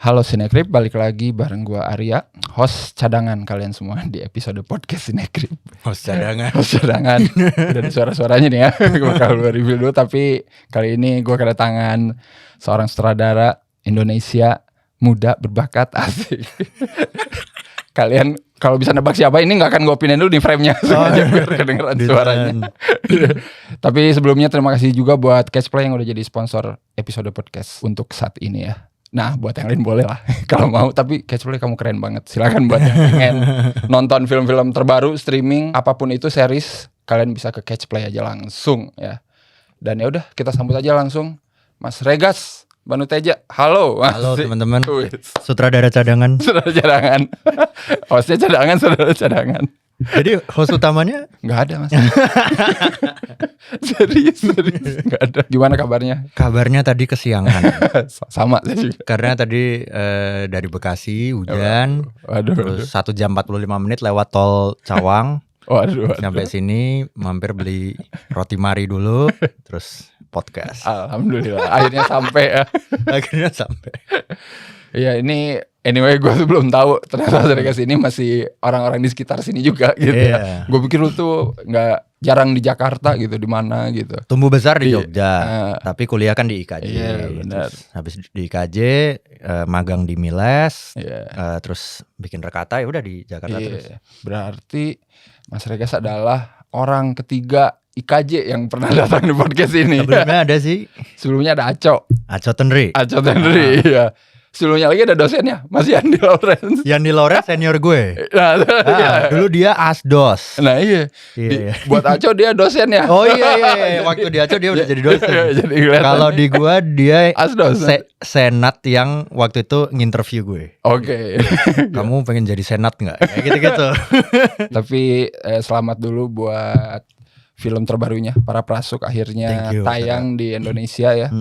Halo Sinekrip, balik lagi bareng gua Arya, host cadangan kalian semua di episode podcast Sinekrip. Host cadangan. Host cadangan. Udah ada suara-suaranya nih ya. Gue bakal review dulu, tapi kali ini gue kedatangan seorang sutradara Indonesia muda berbakat, asik. Kalian kalau bisa nebak siapa ini nggak akan gue pindahin dulu di frame-nya sengaja biar kedengeran suaranya. Tapi sebelumnya terima kasih juga buat Catchplay yang udah jadi sponsor episode podcast untuk saat ini ya. Nah buat yang lain boleh lah kalau mau, tapi Catchplay kamu keren banget. Silakan buat yang pengen nonton film-film terbaru streaming apapun itu, series, kalian bisa ke Catchplay aja langsung ya. Dan ya udah kita sambut aja langsung Mas Regas Banuteja. Halo. Halo teman-teman. Sutradara cadangan. Sutradara cadangan. Hostnya cadangan, sutradara cadangan. Jadi host utamanya nggak ada mas. serius nggak ada. Gimana kabarnya? Kabarnya tadi kesiangan. Sama sih. Karena tadi dari Bekasi hujan. Waduh. Terus 1 jam 45 menit lewat tol Cawang. Waduh. Sampai sini mampir beli roti mari dulu. Terus podcast. Alhamdulillah akhirnya sampai ya. Akhirnya sampai. Iya ini anyway gue tuh belum tahu ternyata Regas ini masih orang-orang di sekitar sini juga gitu ya. Gue pikir lu tuh nggak jarang di Jakarta gitu, di mana gitu. Tumbuh besar di Jogja, tapi kuliah kan di IKJ. Iya benar. Habis di IKJ magang di Miles, terus bikin Rekata, ya udah di Jakarta terus. Berarti Mas Regas adalah orang ketiga IKJ yang pernah datang di podcast ini. Sebelumnya ada sih. Sebelumnya ada Aco Tenri. Iya. Sebelumnya lagi ada dosennya, Mas Yandi Lawrence. Yandi Lawrence senior gue. Dulu dia asdos. Nah iya. Buat Aco dia dosennya. Oh iya. Waktu di Aco dia udah jadi dosen. Kalau di gue dia asdos. Senat yang waktu itu nginterview gue. Oke. Kamu pengen jadi senat nggak? Kayak gitu-gitu. Tapi selamat dulu buat film terbarunya Para Prasuk akhirnya tayang di Indonesia ya.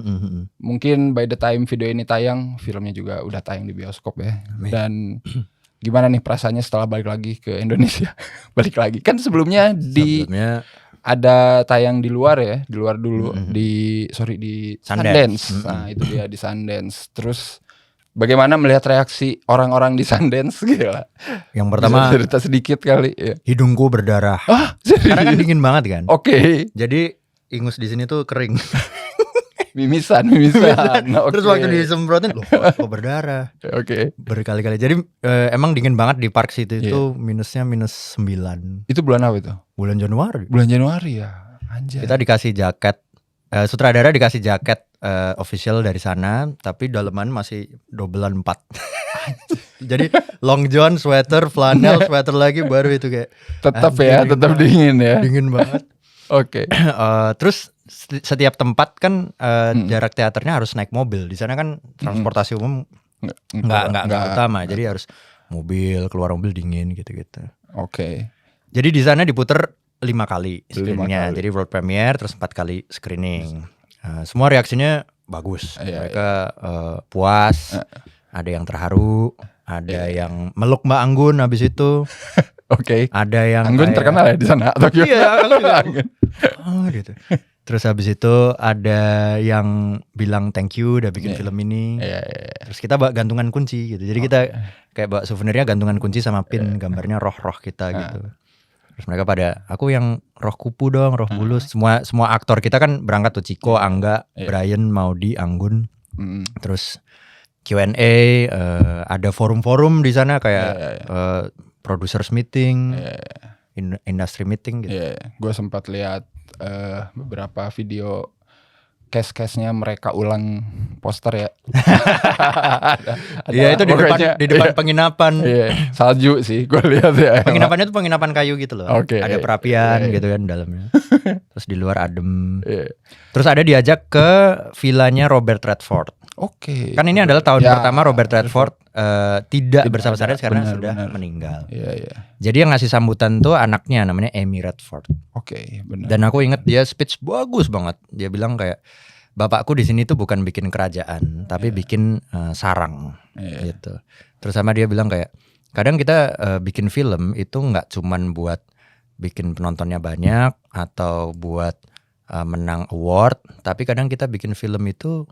Mungkin by the time video ini tayang, filmnya juga udah tayang di bioskop ya. Dan gimana nih perasaannya setelah balik lagi ke Indonesia? Balik lagi kan sebelumnya ada tayang di luar ya, di luar dulu di Sundance. Nah itu dia di Sundance. Terus bagaimana melihat reaksi orang-orang di Sundance gitu lah. Yang pertama, bisa cerita sedikit kali ya. Hidungku berdarah. Karena kan dingin banget kan. Oke. Jadi ingus di sini tuh kering. Mimisan. Terus waktu disemprotin loh kok berdarah. Oke. Berkali-kali. Jadi emang dingin banget di Park City itu minusnya -9. Itu bulan apa itu? Bulan Januari. Bulan Januari ya. Anjay. Kita dikasih jaket. Sutradara dikasih jaket official dari sana, tapi daleman masih dobelan 4. Jadi long john, sweater, flanel, sweater lagi baru itu kayak tetap dingin ya. Dingin banget. Oke. Terus setiap tempat kan jarak teaternya harus naik mobil. Di sana kan transportasi umum nggak utama, jadi harus mobil, keluar mobil dingin gitu-gitu. Oke. Jadi di sana diputer 5 kali screeningnya. Jadi world premiere terus 4 kali screening. Semua reaksinya bagus. Mereka puas. Ada yang terharu, ada yang meluk Mbak Anggun habis itu. Oke. Ada yang Anggun terkenal ya di sana atau gimana? Iya, Anggun. Oh gitu. Terus habis itu ada yang bilang thank you udah bikin film ini. Terus kita bawa gantungan kunci gitu. Jadi kita kayak bawa souvenirnya gantungan kunci sama pin gambarnya roh-roh kita gitu. Terus mereka pada, aku yang roh kupu dong, roh bulus. Semua aktor kita kan berangkat tuh, Ciko, Angga, Brian, Maudi, Anggun. Terus Q&A, ada forum-forum di sana kayak producers meeting, industry meeting gitu. Gue sempat lihat beberapa video case-case-nya mereka ulang poster ya. Iya itu di depan penginapan. Salju sih gue lihat ya. Penginapannya tuh penginapan kayu gitu loh. Ada perapian gitu kan dalamnya. Terus di luar adem. Terus ada diajak ke villanya Robert Redford. Oke. Kan ini adalah tahun pertama Robert Redford tidak bersama Sundance karena sudah meninggal. Jadi yang ngasih sambutan tuh anaknya namanya Amy Redford. Oke, benar. Dan aku inget dia speech bagus banget. Dia bilang kayak, bapakku di sini tuh bukan bikin kerajaan, tapi bikin sarang gitu. Terus sama dia bilang kayak, kadang kita bikin film itu nggak cuman buat bikin penontonnya banyak atau buat menang award, tapi kadang kita bikin film itu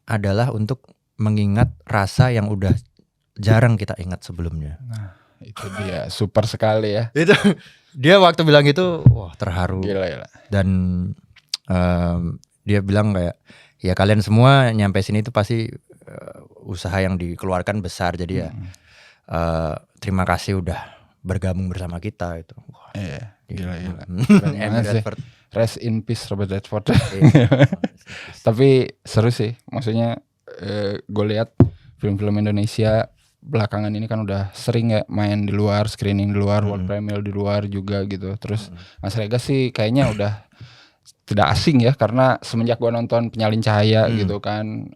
adalah untuk mengingat rasa yang udah jarang kita ingat sebelumnya. Nah, itu dia super sekali ya. Itu dia waktu bilang gitu, wah terharu. Gila. Dan dia bilang kayak, ya kalian semua nyampe sini itu pasti usaha yang dikeluarkan besar, jadi ya terima kasih udah bergabung bersama kita itu. Wah, iya, gila. Rest in peace Robert Redford. Tapi seru sih, maksudnya gue lihat film-film Indonesia belakangan ini kan udah sering ya main di luar, screening di luar, world premiere di luar juga gitu. Terus Mas Rega sih kayaknya udah tidak asing ya, karena semenjak gua nonton Penyalin Cahaya gitu kan,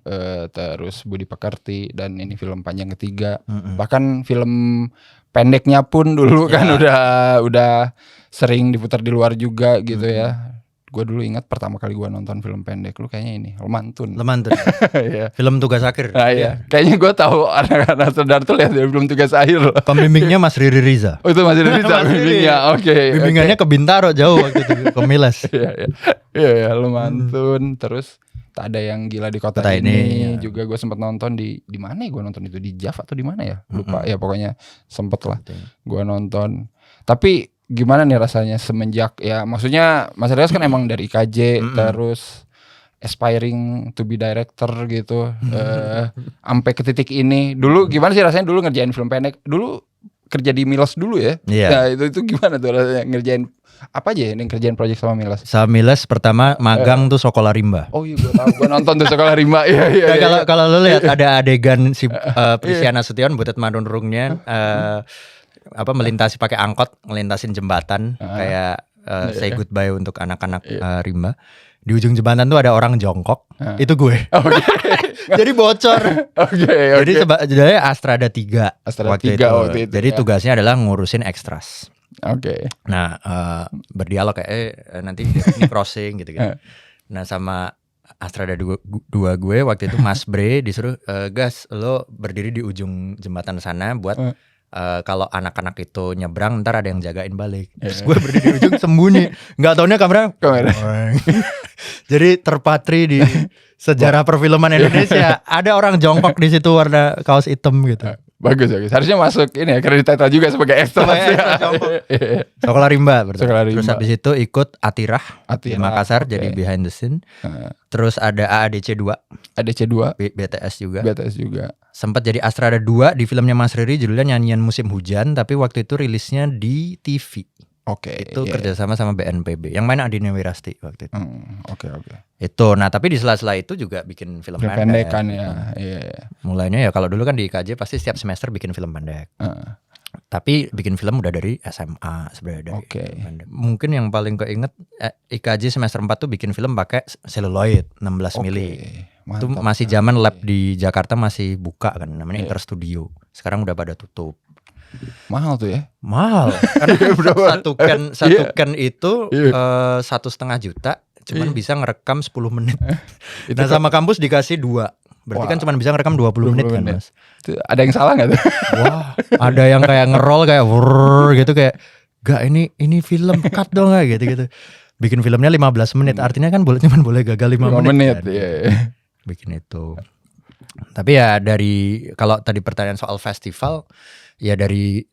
terus Budi Pekerti dan ini film panjang ketiga, bahkan film pendeknya pun dulu kan udah sering diputar di luar juga gitu ya. Gue dulu ingat pertama kali gue nonton film pendek lu kayaknya ini Lemantun. Iya. Film Tugas Akhir. Nah, iya. Kayaknya gue tahu anak-anak saudara tuh lihat dari film Tugas Akhir. Pembimbingnya Mas Riri Riza. Oh itu Mas Riri Riza pembimbingnya. Oke. Bimbingannya ke Bintaro jauh waktu itu ke Milas. Iya Lemantun. Terus Tak Ada Yang Gila di Kota Ini juga gue sempat nonton di mana ya gue nonton itu, di JAV atau di mana ya lupa ya, pokoknya sempet lah gue nonton. Tapi gimana nih rasanya semenjak ya, maksudnya Mas Rias kan emang dari IKJ terus aspiring to be director gitu, sampai ke titik ini. Dulu gimana sih rasanya dulu ngerjain film pendek? Dulu kerja di Milos dulu ya? Nah itu gimana tuh rasanya ngerjain apa aja ya yang kerjain project sama Milos? Sama Milos pertama magang tuh Sekolah Rimba. Oh iya gue tahu, gue nonton tuh Sekolah Rimba. Iya. Kalau lo lihat ada adegan si Prisia Nasution Butet Madunrungnya melintasi pakai angkot, melintasin jembatan kayak say goodbye untuk anak-anak Rimba. Di ujung jembatan tuh ada orang jongkok, itu gue. Jadi bocor. Jadi sebenarnya Astrada 3 waktu itu. Jadi tugasnya adalah ngurusin ekstras. Nah berdialog kayak nanti ini crossing gitu. Nah sama Astrada 2 gue waktu itu Mas Bre disuruh gas lo berdiri di ujung jembatan sana buat kalau anak-anak itu nyebrang ntar ada yang jagain balik. Terus gue berdiri di ujung sembunyi, nggak taunya kamera. Jadi terpatri di sejarah perfilman Indonesia ada orang jongkok di situ warna kaos hitam gitu. Bagus. Harusnya masuk ini ya, kredit title juga sebagai extra. Sekolah Rimba. Terus habis itu ikut Atirah di Makassar jadi behind the scene. Terus ada AADC 2. BTS juga. Sempat jadi Astrada 2 di filmnya Mas Riri judulnya Nyanyian Musim Hujan, tapi waktu itu rilisnya di TV. Itu kerjasama sama BNPB yang main Adine Wirasti waktu itu. Itu. Nah tapi di sela-sela itu juga bikin film pendek kan ya. Mulainya ya kalau dulu kan di IKJ pasti setiap semester bikin film pendek. Tapi bikin film udah dari SMA sebenarnya dari film pendek. Mungkin yang paling keinget IKJ semester 4 tuh bikin film pakai seluloid 16 mili. Itu masih zaman lab di Jakarta masih buka kan, namanya Interstudio. Sekarang udah pada tutup. Mahal tuh ya? Mahal. Karena satu can itu 1,5 juta, cuman bisa ngerekam 10 menit. Nah sama kampus dikasih 2. Berarti kan cuman bisa ngerekam 20 menit kan Mas. Itu ada yang salah gak tuh? Wah, ada yang kayak ngerol kayak wurr gitu kayak gak ini film cut dong gak gitu. Bikin filmnya 15 menit, artinya kan cuman boleh gagal 5 menit. Kan? Bikin itu. Tapi ya dari kalau tadi pertanyaan soal festival, ya dari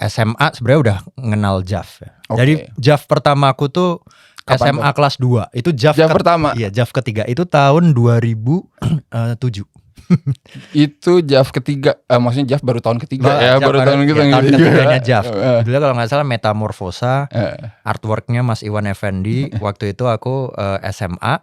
SMA sebenarnya udah ngenal JAV ya. Jadi JAV pertama aku tuh kapan SMA kelas 2. Itu JAV pertama. Iya, JAV ketiga itu tahun 2007. Itu JAV ketiga, maksudnya JAV baru tahun ketiga ya, baru tahun gitu. Tahun ketiganya JAV. Dulu kalau nggak salah Metamorfosa, artworknya Mas Iwan Effendi. Waktu itu aku SMA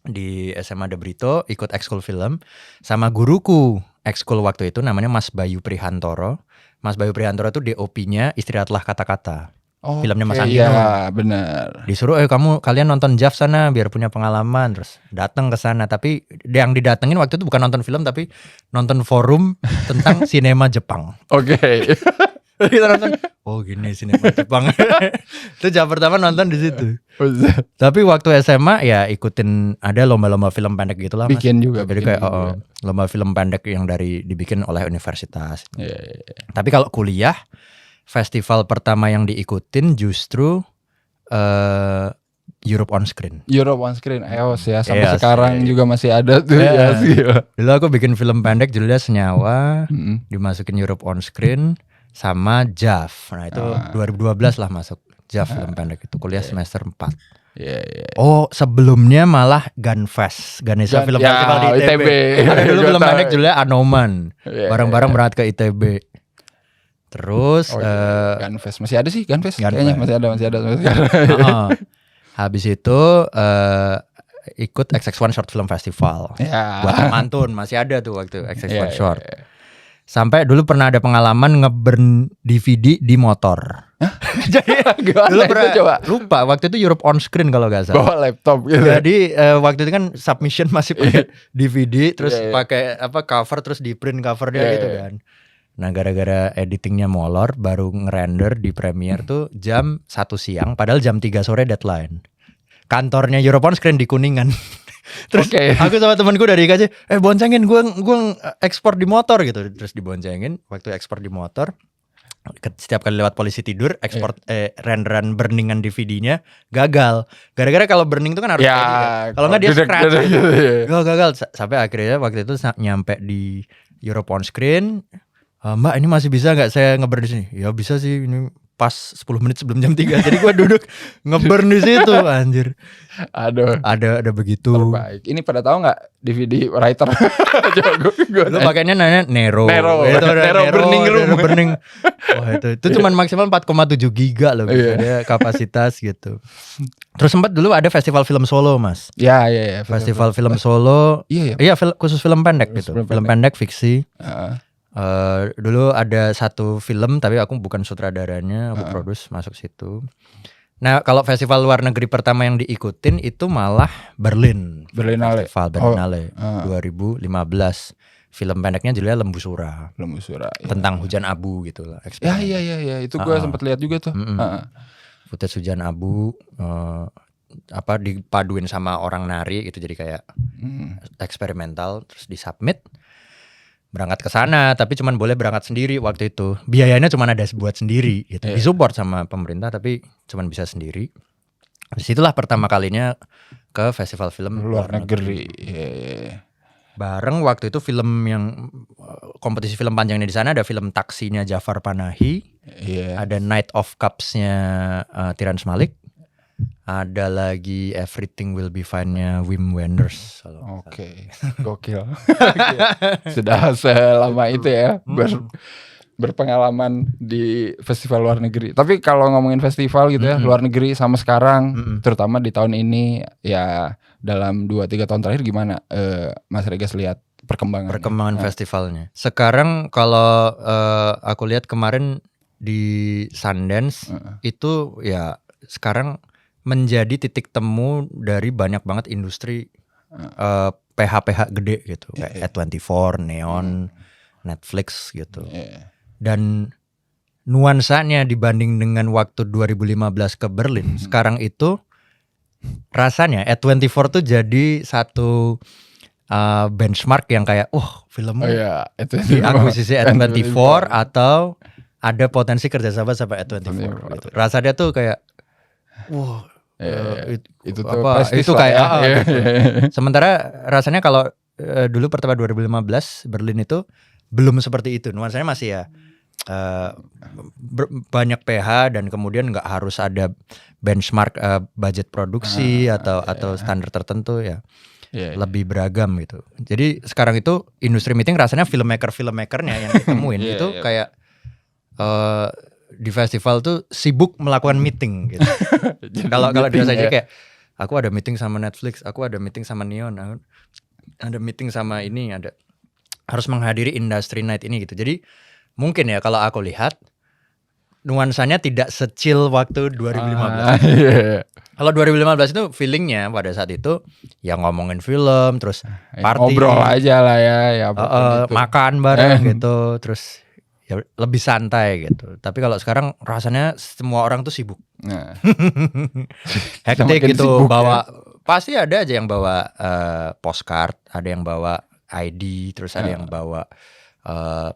di SMA De Brito ikut ekskul film sama guruku ekskul waktu itu namanya Mas Bayu Prihantoro. Mas Bayu Prihantoro itu DOP-nya Istirahatlah Kata-Kata. Filmnya Mas Andi. Iya, benar. Disuruh kalian nonton JAV sana biar punya pengalaman. Terus datang ke sana, tapi yang didatengin waktu itu bukan nonton film tapi nonton forum tentang sinema Jepang. Kita nonton, gini sinema Jepang. Itu JAV pertama nonton di situ. Tapi waktu SMA ya ikutin ada lomba-lomba film pendek gitulah Mas. Bikin juga. Jadi kayak lomba film pendek yang dibikin oleh universitas. Tapi kalau kuliah, festival pertama yang diikutin justru Europe on Screen. Europe on Screen, EOS ya. Sampai EOS, sekarang juga masih ada tuh. Iya. Ya. Dulu aku bikin film pendek judulnya Senyawa, dimasukin Europe on Screen sama JAV. Nah itu 2012 lah masuk JAV film pendek itu, kuliah semester 4. Oh sebelumnya malah Gunfest, Ganesha Film Festival di ITB. Ada dulu film pendek judulnya Anoman, bareng-bareng berangkat ke ITB. Terus Gunfest masih ada sih, Gunfest kayaknya masih ada. Habis itu ikut XX1 Short Film Festival. Buat Mantun masih ada tuh waktu XX1 Short. Sampai dulu pernah ada pengalaman ngeburn DVD di motor. Jadi dulu pernah coba lupa waktu itu Europe on Screen kalau nggak salah. Bawa laptop gitu. Jadi waktu itu kan submission masih pakai DVD, terus pakai cover, terus di print covernya gitu kan. Nah gara-gara editingnya molor, baru ngerender di Premiere tuh jam 1 siang, padahal jam 3 sore deadline. Kantornya Europe on Screen di Kuningan. Terus aku sama temanku dari IKJ, boncengin gue ekspor di motor gitu. Terus diboncengin waktu ekspor di motor. Setiap kali lewat polisi tidur, ekspor renderan burningan DVD-nya gagal. Gara-gara kalau burning itu kan harus kalau nggak dia scratch. Gagal. Sampai akhirnya waktu itu nyampe di Europe on Screen. Mbak ini masih bisa nggak saya ngeburn di sini? Ya bisa sih, ini pas 10 menit sebelum jam 3. Jadi gue duduk ngeburn di situ, anjir. Aduh. Ada begitu. Terbaik. Ini pada tahu nggak DVD writer? Lu pakainya nanya Nero burning. Wah itu cuman maksimal 4,7 giga loh dia kapasitas gitu. Terus sempat dulu ada festival film Solo, Mas. Iya. Festival film Solo. Iya, khusus film pendek gitu. Film pendek fiksi. Dulu ada satu film tapi aku bukan sutradaranya, aku produce masuk situ. Nah kalau festival luar negeri pertama yang diikutin itu malah Berlinale. Festival Berlinale 2015. Film pendeknya judulnya Lembu Sura. Tentang hujan abu gitu lah. Iya itu gue sempat lihat juga tuh. Footage hujan abu dipaduin sama orang nari gitu, jadi kayak eksperimental, terus disubmit. Berangkat ke sana, tapi cuman boleh berangkat sendiri waktu itu. Biayanya cuman ada buat sendiri gitu. Disupport sama pemerintah tapi cuman bisa sendiri. Disitulah pertama kalinya ke festival film luar negeri. Bareng waktu itu film yang kompetisi film panjangnya di sana ada film Taksinya Jafar Panahi. Ada Night of Cups-nya Tirans Malik. Ada lagi Everything Will Be Fine-nya Wim Wenders. Oke. Gokil. Sudah selama itu ya berpengalaman di festival luar negeri. Tapi kalau ngomongin festival gitu ya, luar negeri sama sekarang, terutama di tahun ini ya dalam 2-3 tahun terakhir gimana Mas Regas lihat perkembangan festivalnya? Sekarang kalau aku lihat kemarin di Sundance itu ya sekarang menjadi titik temu dari banyak banget industri PH gede gitu, kayak A24, Neon, Netflix gitu. Dan nuansanya dibanding dengan waktu 2015 ke Berlin, sekarang itu rasanya A24 tuh jadi satu benchmark yang kayak filmmu diakuisisi A24 atau ada potensi kerjasama sama A24 gitu. Rasanya tuh kayak itu kayak gitu. Sementara rasanya kalau dulu pertama 2015 Berlin itu belum seperti itu. Nuansanya masih ya banyak PH dan kemudian nggak harus ada benchmark budget produksi atau standar tertentu ya. Lebih beragam gitu. Jadi sekarang itu industri meeting rasanya filmmakernya yang ditemuin itu kayak di festival tuh sibuk melakukan meeting gitu. Kalau di saya kayak aku ada meeting sama Netflix, aku ada meeting sama Neon, ada meeting sama ini, harus menghadiri industry night ini gitu. Jadi mungkin ya kalau aku lihat nuansanya tidak secil waktu 2015. Kalau 2015 itu feelingnya pada saat itu ya ngomongin film, terus party, ngobrol aja lah ya gitu. Makan bareng gitu, terus ya lebih santai gitu. Tapi kalau sekarang rasanya semua orang tuh sibuk. Hektik gitu, bawa pasti ada aja yang bawa postcard, ada yang bawa ID, terus ada yang bawa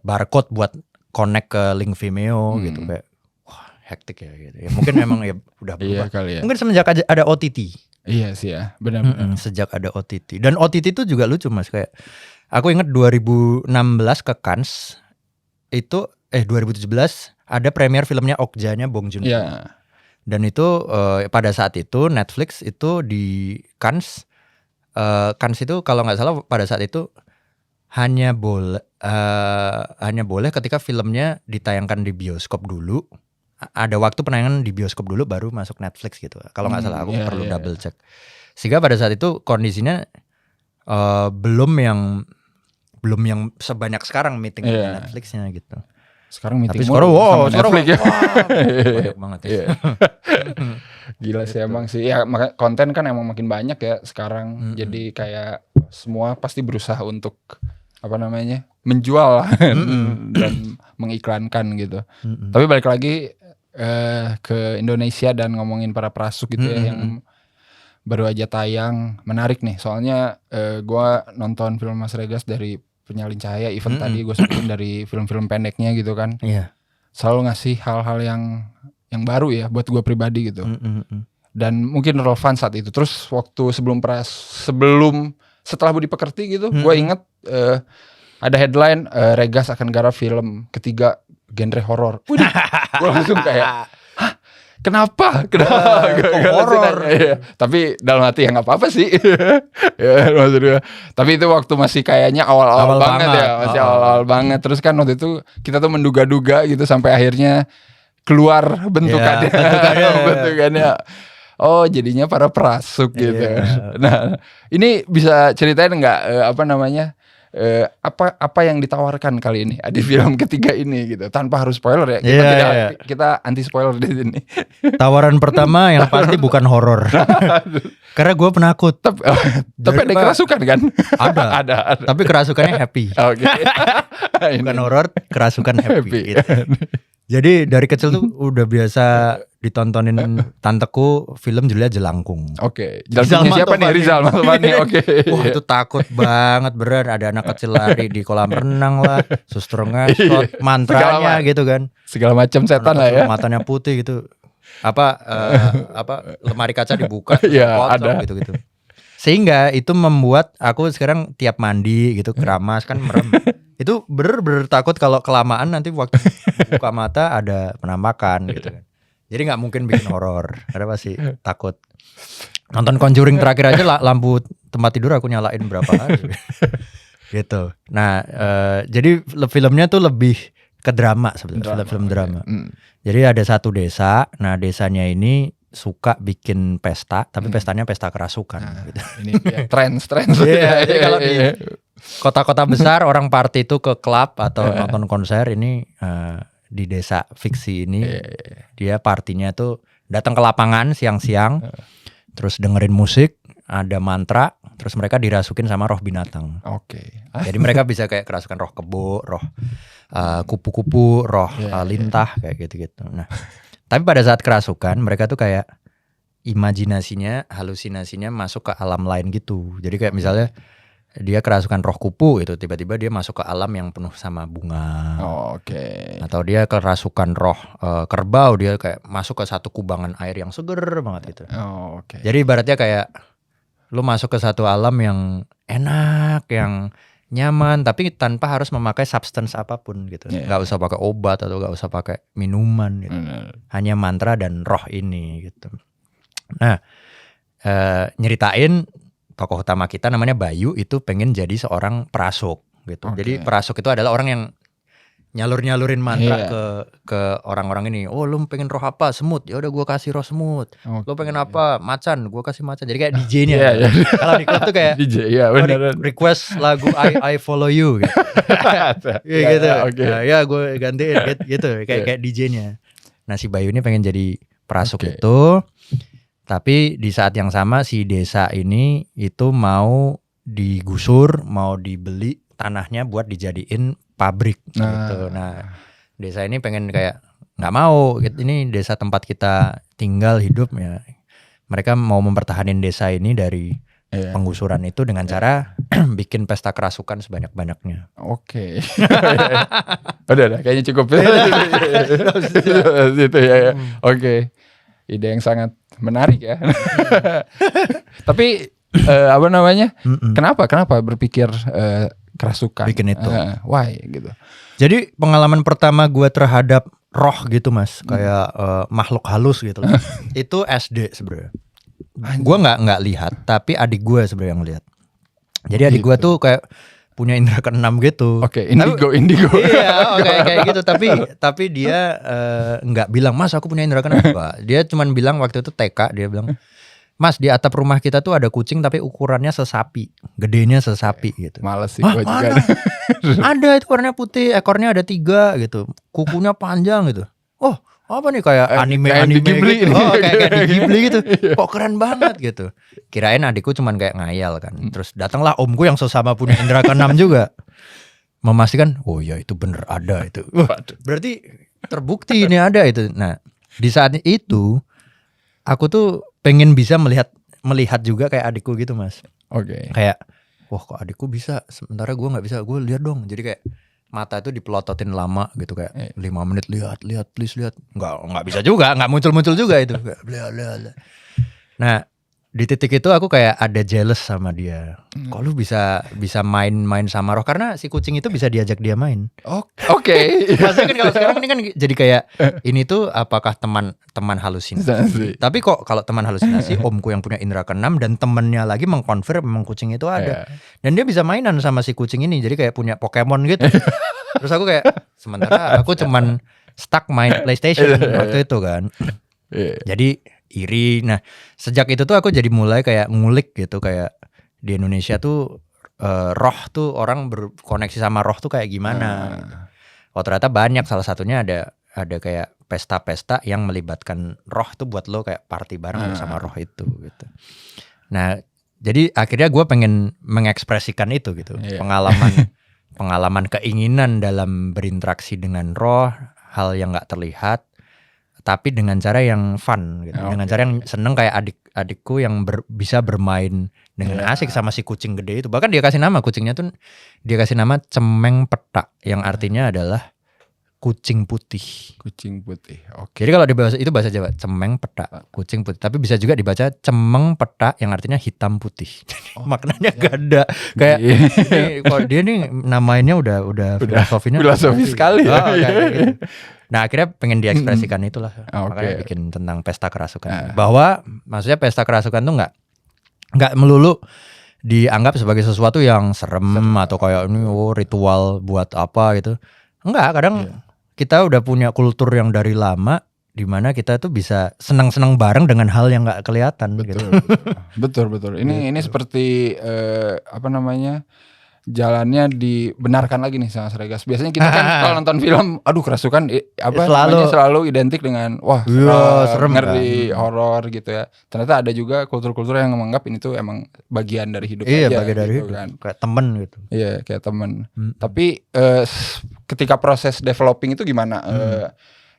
barcode buat connect ke link Vimeo gitu kayak. Wah, hektik ya gitu. Ya, mungkin memang ya udah berubah. Iya kali ya. Mungkin semenjak ada OTT. Iya sih ya, benar-benar. Sejak ada OTT. Dan OTT itu juga lucu Mas, kayak aku ingat 2016 ke Cannes itu 2017 ada premier filmnya Okja-nya Bong Joon-ho. Iya. Dan itu pada saat itu Netflix itu di Cannes itu kalau nggak salah pada saat itu hanya boleh ketika filmnya ditayangkan di bioskop dulu. Ada waktu penayangan di bioskop dulu baru masuk Netflix gitu. Kalau nggak salah aku perlu double check. Sehingga pada saat itu kondisinya belum yang sebanyak sekarang meeting di Netflixnya gitu. Sekarang meeting sekarang Netflix ya. Banyak banget ya. Gila sih emang sih. Ya konten kan emang makin banyak ya sekarang. Jadi kayak semua pasti berusaha untuk menjual dan mengiklankan gitu. Tapi balik lagi ke Indonesia dan ngomongin para prasuk gitu ya yang baru aja tayang, menarik nih. Soalnya gua nonton film Mas Regas dari Penyalin Cahaya, even tadi gue sebutin dari film-film pendeknya gitu kan. Iya. Selalu ngasih hal-hal yang baru ya buat gue pribadi gitu. Dan mungkin relevan saat itu. Terus waktu setelah Budi Pekerti gitu, gue inget ada headline Regas akan garap film ketiga genre horor. Gue langsung kayak, hah? Kenapa? Horor. Ya. Tapi dalam hati ya nggak apa-apa sih. Ya, maksudnya. Tapi itu waktu masih kayaknya awal-awal banget ya, masih awal-awal banget. Terus kan waktu itu kita tuh menduga-duga gitu sampai akhirnya keluar bentukannya. Bentukannya. Oh, jadinya para prasuk gitu. Nah, ini bisa ceritain nggak apa yang ditawarkan kali ini di film ketiga ini gitu, tanpa harus spoiler ya. Kita anti spoiler di sini. Tawaran pertama yang pasti bukan horor. Karena gue penakut. Tapi ada kerasukan kan? Ada. Tapi kerasukannya happy. Bukan horor, kerasukan happy. Gitu. Jadi dari kecil tuh udah biasa ditontonin tanteku film judulnya Jelangkung. Oke. Jelangkungnya siapa nih? Rizal Mantovani. Oke. Wah itu takut banget beneran. Ada anak kecil lari di kolam renang lah, suster ngasot, mantranya gitu kan. Segala macam setan lah ya. Matanya putih gitu. Lemari kaca dibuka, ada gitu. Sehingga itu membuat aku sekarang tiap mandi gitu keramas kan merem. Itu bener-bener takut kalau kelamaan nanti waktu buka mata ada penampakan gitu kan. Jadi nggak mungkin bikin horor, karena pasti takut. Nonton Conjuring terakhir aja lampu tempat tidur aku nyalain berapa kali gitu. Nah jadi filmnya tuh lebih ke drama sebetulnya, film drama. Jadi ada satu desa, nah desanya ini suka bikin pesta, tapi pestanya pesta kerasukan. Gitu. Ini trends. Jadi kalau di kota-kota besar orang party itu ke klub atau nonton konser, ini di desa fiksi ini dia partinya tuh datang ke lapangan siang-siang, terus dengerin musik, ada mantra, terus mereka dirasukin sama roh binatang. Oke. Jadi mereka bisa kayak kerasukan roh kebo, roh kupu-kupu, roh lintah kayak gitu-gitu. Nah, tapi pada saat kerasukan mereka tuh kayak imajinasinya, halusinasinya masuk ke alam lain gitu. Jadi kayak misalnya dia kerasukan roh kupu gitu, tiba-tiba dia masuk ke alam yang penuh sama bunga. Oke. Atau dia kerasukan roh kerbau, dia kayak masuk ke satu kubangan air yang seger banget gitu. Oke. Jadi ibaratnya kayak lu masuk ke satu alam yang enak, yang nyaman, tapi tanpa harus memakai substance apapun gitu. Gak usah pakai obat atau gak usah pakai minuman gitu. Hanya mantra dan roh ini gitu. Nah, nyeritain tokoh utama kita namanya Bayu itu pengen jadi seorang prasuk gitu. Jadi prasuk itu adalah orang yang nyalur-nyalurin mantra ke orang-orang ini. Oh, lu pengen roh apa? Semut. Ya udah gua kasih roh semut. Lu pengen apa? Macan. Gua kasih macan. Jadi kayak DJ-nya. Kalau di klub tuh kayak DJ, beneran. Request lagu I follow you gitu. Gitu. Ya gua gantiin gitu kayak DJ-nya. Nah, si Bayu ini pengen jadi prasuk itu. Tapi di saat yang sama si desa ini itu mau digusur, mau dibeli tanahnya buat dijadiin pabrik gitu. Nah, desa ini pengen kayak nggak mau, ini desa tempat kita tinggal hidup ya. Mereka mau mempertahankan desa ini dari penggusuran itu dengan cara bikin pesta kerasukan sebanyak-banyaknya. Oke. Udah kayaknya cukup. Gitu ya. Oke. Ide yang sangat menarik ya. Tapi apa namanya? Kenapa berpikir kerasukan? Bikin itu. Why gitu. Jadi pengalaman pertama gue terhadap roh gitu mas, kayak makhluk halus gitu loh. Itu SD sebenarnya. Gue nggak lihat, tapi adik gue sebenarnya yang lihat. Jadi adik gue tuh kayak punya indera keenam gitu. Oke, indigo. Iya, kayak gitu. Tapi dia nggak bilang, Mas aku punya indera keenam. Dia cuman bilang waktu itu TK, dia bilang, Mas di atap rumah kita tuh ada kucing tapi ukurannya sesapi, gedenya sesapi gitu. Males sih gue juga. Ada itu warnanya putih, ekornya ada 3 gitu, kukunya panjang gitu. Oh apa nih kayak anime Ghibli gitu. Oh kayak di Ghibli gitu. Kok keren banget gitu. Kirain adikku cuman kayak ngayal kan. Terus datanglah omku yang sesama punya indera keenam juga, memastikan oh ya itu bener ada itu. Berarti terbukti ini ada itu. Nah di saat itu aku tuh pengen bisa melihat juga kayak adikku gitu mas. Oke. Kayak wah kok adikku bisa sementara gue nggak bisa, gue lihat dong. Jadi kayak mata itu dipelototin lama gitu kayak 5 menit lihat please lihat, nggak bisa juga, nggak muncul juga itu. Lihat. Nah di titik itu aku kayak ada jealous sama dia. Kok lu bisa main sama roh, karena si kucing itu bisa diajak dia main. Oke. Maksudnya kan kalau sekarang ini kan jadi kayak ini tuh apakah teman halusinasi. Tapi kok kalau teman halusinasi omku yang punya indera keenam dan temennya lagi mengkonfirm memang kucing itu ada. Dan dia bisa mainan sama si kucing ini, jadi kayak punya Pokemon gitu. Terus aku kayak sementara aku cuman stuck main PlayStation waktu itu kan. Jadi iri. Nah sejak itu tuh aku jadi mulai kayak ngulik gitu, kayak di Indonesia tuh roh tuh orang berkoneksi sama roh tuh kayak gimana gitu. Oh ternyata banyak, salah satunya ada kayak pesta-pesta yang melibatkan roh tuh buat lo kayak party bareng sama roh itu gitu. Nah jadi akhirnya gue pengen mengekspresikan itu gitu. Pengalaman keinginan dalam berinteraksi dengan roh, hal yang gak terlihat tapi dengan cara yang fun gitu. Dengan cara yang seneng, kayak adikku yang bisa bermain dengan asik sama si kucing gede itu. Bahkan dia kasih nama kucingnya tuh, dia kasih nama Cemeng Petak, yang artinya adalah kucing putih. Kucing putih. Jadi kalau di bahasa itu bahasa Jawa Cemeng Petak, kucing putih. Tapi bisa juga dibaca Cemeng Petak yang artinya hitam putih. Maknanya ganda. Kayak kalau dia nih namainnya udah filosofi sekali ya. Kayak gitu. Nah akhirnya pengen diekspresikan itulah. Makanya bikin tentang pesta kerasukan. Bahwa maksudnya pesta kerasukan tuh nggak melulu dianggap sebagai sesuatu yang serem atau kayak ini ritual buat apa gitu. Enggak, kadang kita udah punya kultur yang dari lama di mana kita tuh bisa senang-senang bareng dengan hal yang nggak kelihatan. Betul. Ini seperti apa namanya, jalannya dibenarkan lagi nih sama Sregas. Biasanya kita kan kalau nonton film, aduh kerasukan selalu identik dengan wah serem, ngeri, horor gitu ya. Ternyata ada juga kultur-kultur yang menganggap ini tuh emang bagian dari hidup aja. Bagian dari gitu hidup kan. Kayak temen gitu. Iya kayak temen. Tapi ketika proses developing itu gimana?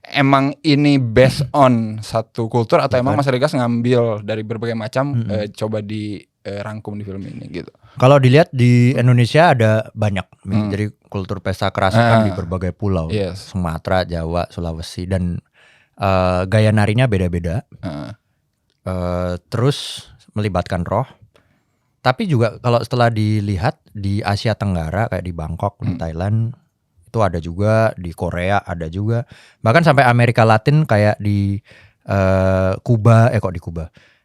Emang ini based on satu kultur atau emang Mas Regas ngambil dari berbagai macam coba dirangkum di film ini gitu? Kalau dilihat di Indonesia ada banyak, jadi kultur pesta kerasukan di berbagai pulau, Sumatera, Jawa, Sulawesi, dan gaya narinya beda-beda. Terus melibatkan roh. Tapi juga kalau setelah dilihat di Asia Tenggara kayak di Bangkok, di Thailand itu ada juga, di Korea ada juga, bahkan sampai Amerika Latin kayak di Kuba,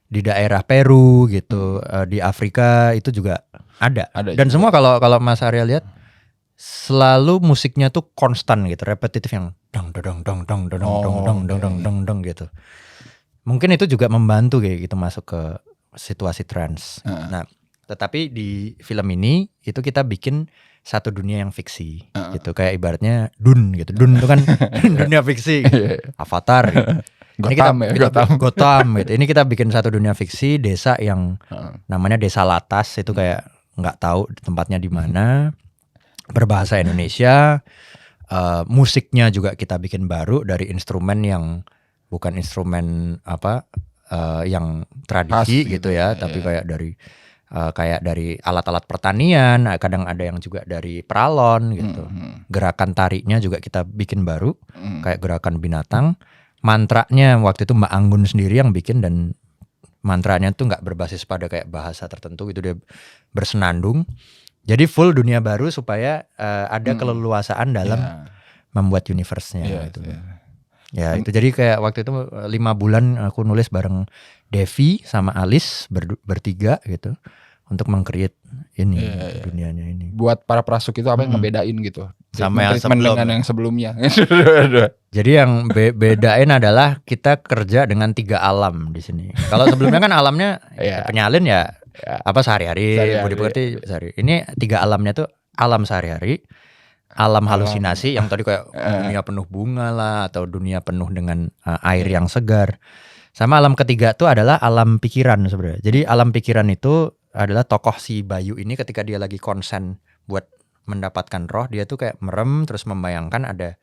di daerah Peru gitu, di Afrika itu juga ada dan juga. Semua kalau Mas Arya lihat selalu musiknya tuh konstan gitu, repetitif yang dong gitu. Mungkin itu juga membantu kayak gitu masuk ke situasi trance. Nah, tetapi di film ini itu kita bikin satu dunia yang fiksi gitu, kayak ibaratnya Dune gitu. Dune itu kan dunia fiksi, Avatar gitu. Gotham gitu. Ini kita bikin satu dunia fiksi, desa yang namanya Desa Latas, itu kayak nggak tahu tempatnya di mana, berbahasa Indonesia, musiknya juga kita bikin baru dari instrumen yang bukan instrumen yang tradisi gitu ya, tapi kayak dari kayak dari alat-alat pertanian, kadang ada yang juga dari peralon gitu. Gerakan tariknya juga kita bikin baru, kayak gerakan binatang. Mantranya waktu itu Mbak Anggun sendiri yang bikin, dan mantranya tuh nggak berbasis pada kayak bahasa tertentu, itu dia bersenandung. Jadi full dunia baru supaya ada keleluasaan dalam membuat universe-nya gitu. Ya itu jadi kayak waktu itu 5 bulan aku nulis bareng Devi sama Alice bertiga gitu untuk meng-create ini dunianya ini. Buat para prasuk itu apa yang ngebedain gitu sama yang dengan yang sebelumnya? Jadi yang bedain adalah kita kerja dengan 3 alam di sini. Kalau sebelumnya kan alamnya penyalin ya apa sehari-hari, budi pekerti sehari. Ini 3 alamnya tuh alam sehari-hari, alam halusinasi yang tadi kayak dunia penuh bunga lah, atau dunia penuh dengan air yang segar. Sama alam ketiga tuh adalah alam pikiran sebenarnya. Jadi alam pikiran itu adalah tokoh si Bayu ini ketika dia lagi konsen buat mendapatkan roh, dia tuh kayak merem terus membayangkan ada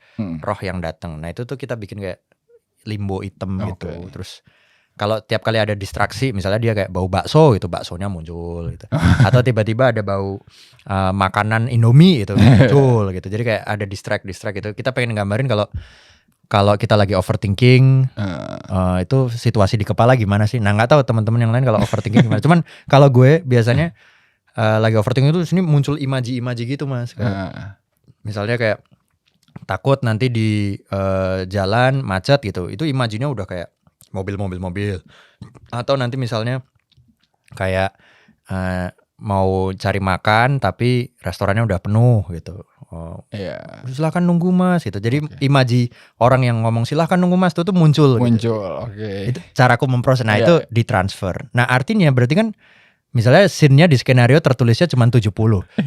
roh yang datang. Nah itu tuh kita bikin kayak limbo hitam gitu. Terus kalau tiap kali ada distraksi, misalnya dia kayak bau bakso gitu, baksonya muncul gitu. Atau tiba-tiba ada bau makanan Indomie gitu muncul gitu. Jadi kayak ada distract gitu. Kita pengen gambarin kalau kita lagi overthinking, itu situasi di kepala gimana sih? Nah nggak tahu teman-teman yang lain kalau overthinking gimana. Cuman kalau gue biasanya lagi overthinking itu sini muncul imaji-imaji gitu mas. Misalnya kayak takut nanti di jalan macet gitu. Itu imajinya udah kayak mobil. Atau nanti misalnya kayak mau cari makan tapi restorannya udah penuh gitu. Silahkan nunggu mas gitu. Jadi imaji orang yang ngomong silahkan nunggu mas itu tuh muncul. Gitu. Itu caraku memproses. Nah itu ditransfer. Nah artinya berarti kan misalnya scene-nya di skenario tertulisnya cuma 70.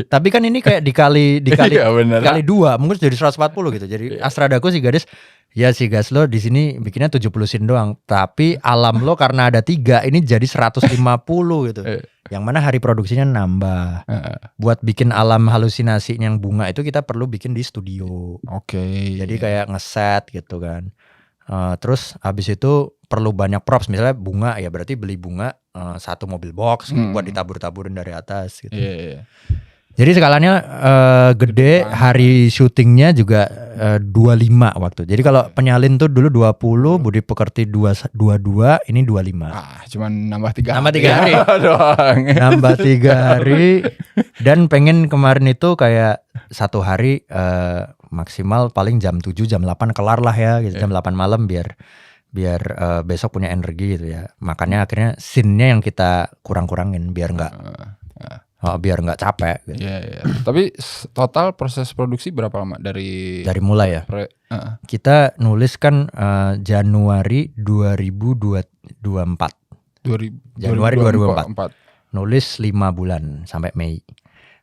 Tapi kan ini kayak dikali 2 mungkin jadi 140 gitu. Jadi Astradaku si gadis ya si gas lo di sini bikinnya 70 scene doang. Tapi alam lo karena ada 3 ini jadi 150 gitu. Yang mana hari produksinya nambah. Buat bikin alam halusinasi yang bunga itu kita perlu bikin di studio. Jadi kayak ngeset gitu kan. Terus habis itu perlu banyak props. Misalnya bunga ya berarti beli bunga 1 mobil box gitu, buat ditabur-taburin dari atas gitu. Jadi skalanya gede, hari syutingnya juga 25 waktu. Jadi kalau penyalin tuh dulu 20, budi pekerti 22, ini 25. Cuman nambah 3 hari. Nambah 3 hari. Dan pengen kemarin itu kayak 1 hari maksimal paling jam 7, jam 8 kelar lah ya gitu. Jam 8 malam biar besok punya energi gitu ya. Makanya akhirnya scene-nya yang kita kurang-kurangin biar nggak capek gitu. Tapi total proses produksi berapa lama dari mulai ya? Kita nulis kan Januari 2024. Januari 2024. Nulis 5 bulan sampai Mei.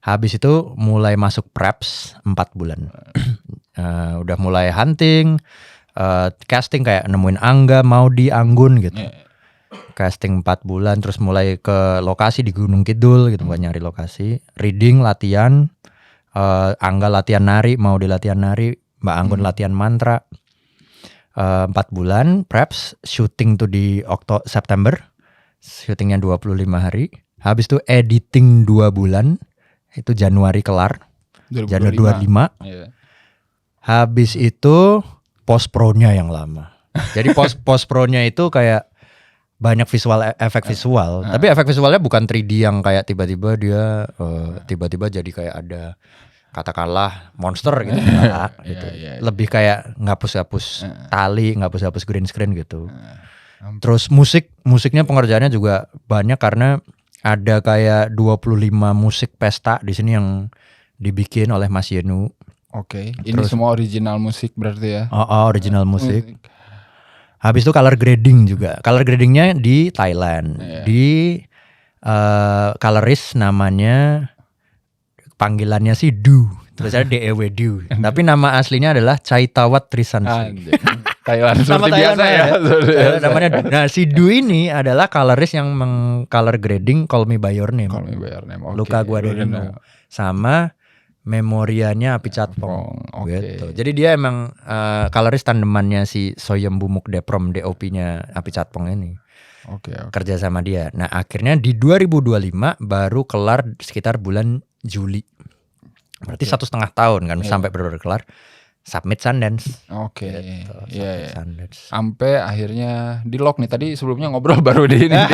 Habis itu mulai masuk preps 4 bulan. Udah mulai hunting, casting kayak nemuin Angga, Maudi, Anggun gitu. Casting 4 bulan, terus mulai ke lokasi di Gunung Kidul gitu, buat nyari lokasi. Reading, latihan, Angga latihan nari, Maudi latihan nari, Mbak Anggun latihan mantra. 4 bulan, preps, syuting tuh di September. Syutingnya 25 hari. Habis itu editing 2 bulan, itu Januari kelar. Januari 25. Habis itu post pro-nya yang lama. Jadi post pro-nya itu kayak banyak efek visual. Tapi efek visualnya bukan 3D yang kayak tiba-tiba dia tiba-tiba jadi kayak ada katakanlah monster gitu. Gitu. Lebih kayak ngapus-hapus tali, ngapus-hapus green screen gitu. Terus musiknya pengerjaannya juga banyak karena ada kayak 25 musik pesta di sini yang dibikin oleh Mas Yenu. Ini semua original musik berarti ya? Original musik. Habis itu color grading juga. Color gradingnya di Thailand. Di colorist namanya panggilannya sih Du. Tulisannya DEW Du. Tapi nama aslinya adalah Chaitawat Trisansi. Thailand seperti biasa ya. Namanya Du. Nah si Du ini adalah colorist yang meng-color grading Call Me By Your Name. Luka Guadagnino. Sama memorianya Api Catpong gitu. Jadi dia emang colorist tandemannya si Soyembu Mukdeprom DOP-nya Api Catpong ini. kerja sama dia. Nah akhirnya di 2025 baru kelar sekitar bulan Juli. Berarti 1,5 tahun kan sampai benar-benar kelar. Submit Sundance. Iya. Sampai akhirnya di lock nih. Tadi sebelumnya ngobrol baru di edit.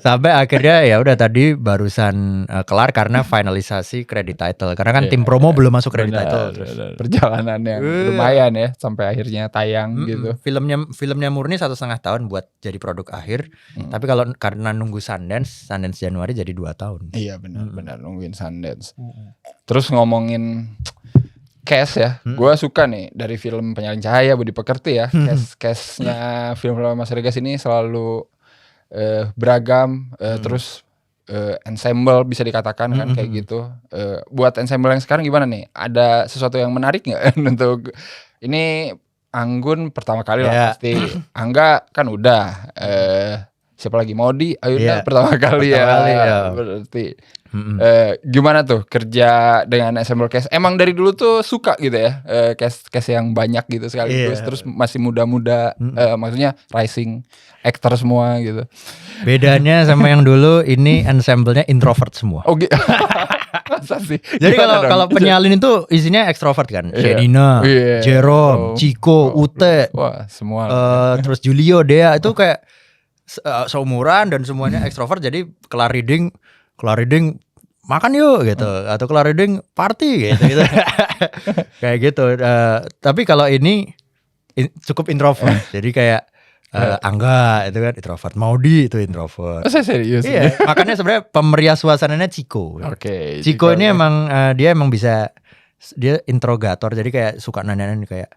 Sampai akhirnya ya udah tadi barusan kelar karena finalisasi credit title. Karena kan tim promo belum masuk credit title. Perjalanan yang lumayan ya sampai akhirnya tayang gitu. Filmnya murni 1,5 tahun buat jadi produk akhir. Tapi kalau karena nunggu Sundance Januari jadi 2 tahun. Iya benar nungguin Sundance. Terus ngomongin cast ya, gue suka nih dari film Penyalin Cahaya Budi Pekerti ya, castnya film Mas Regas ini selalu beragam, terus ensemble bisa dikatakan kan kayak gitu. Buat ensemble yang sekarang gimana nih? Ada sesuatu yang menarik nggak untuk ini? Anggun pertama kali lah pasti, Angga kan udah, siapa lagi, Modi, Ayunda pertama kali ya. Berarti gimana tuh kerja dengan ensemble cast? Emang dari dulu tuh suka gitu ya, cast yang banyak gitu sekaligus, terus masih muda-muda, maksudnya rising actor semua gitu. Bedanya sama yang dulu, ini ensemble-nya introvert semua. Masa sih? Jadi kalau Penyalin itu isinya ekstrovert kan, Shenina, Jerome, Chico, Ute, wah semua. Terus Julio, Dea itu kayak seumuran dan semuanya ekstrovert. Jadi kelar reading makan yuk gitu, atau kelar reading party gitu. Kayak gitu. Tapi kalau ini cukup introvert. Jadi kayak Angga itu kan introvert, Maudi itu introvert. Saya serius. Iya, makanya sebenarnya pemeriah suasananya Chico. Chico ini emang dia emang bisa, dia interrogator. Jadi kayak suka nanya-nanya kayak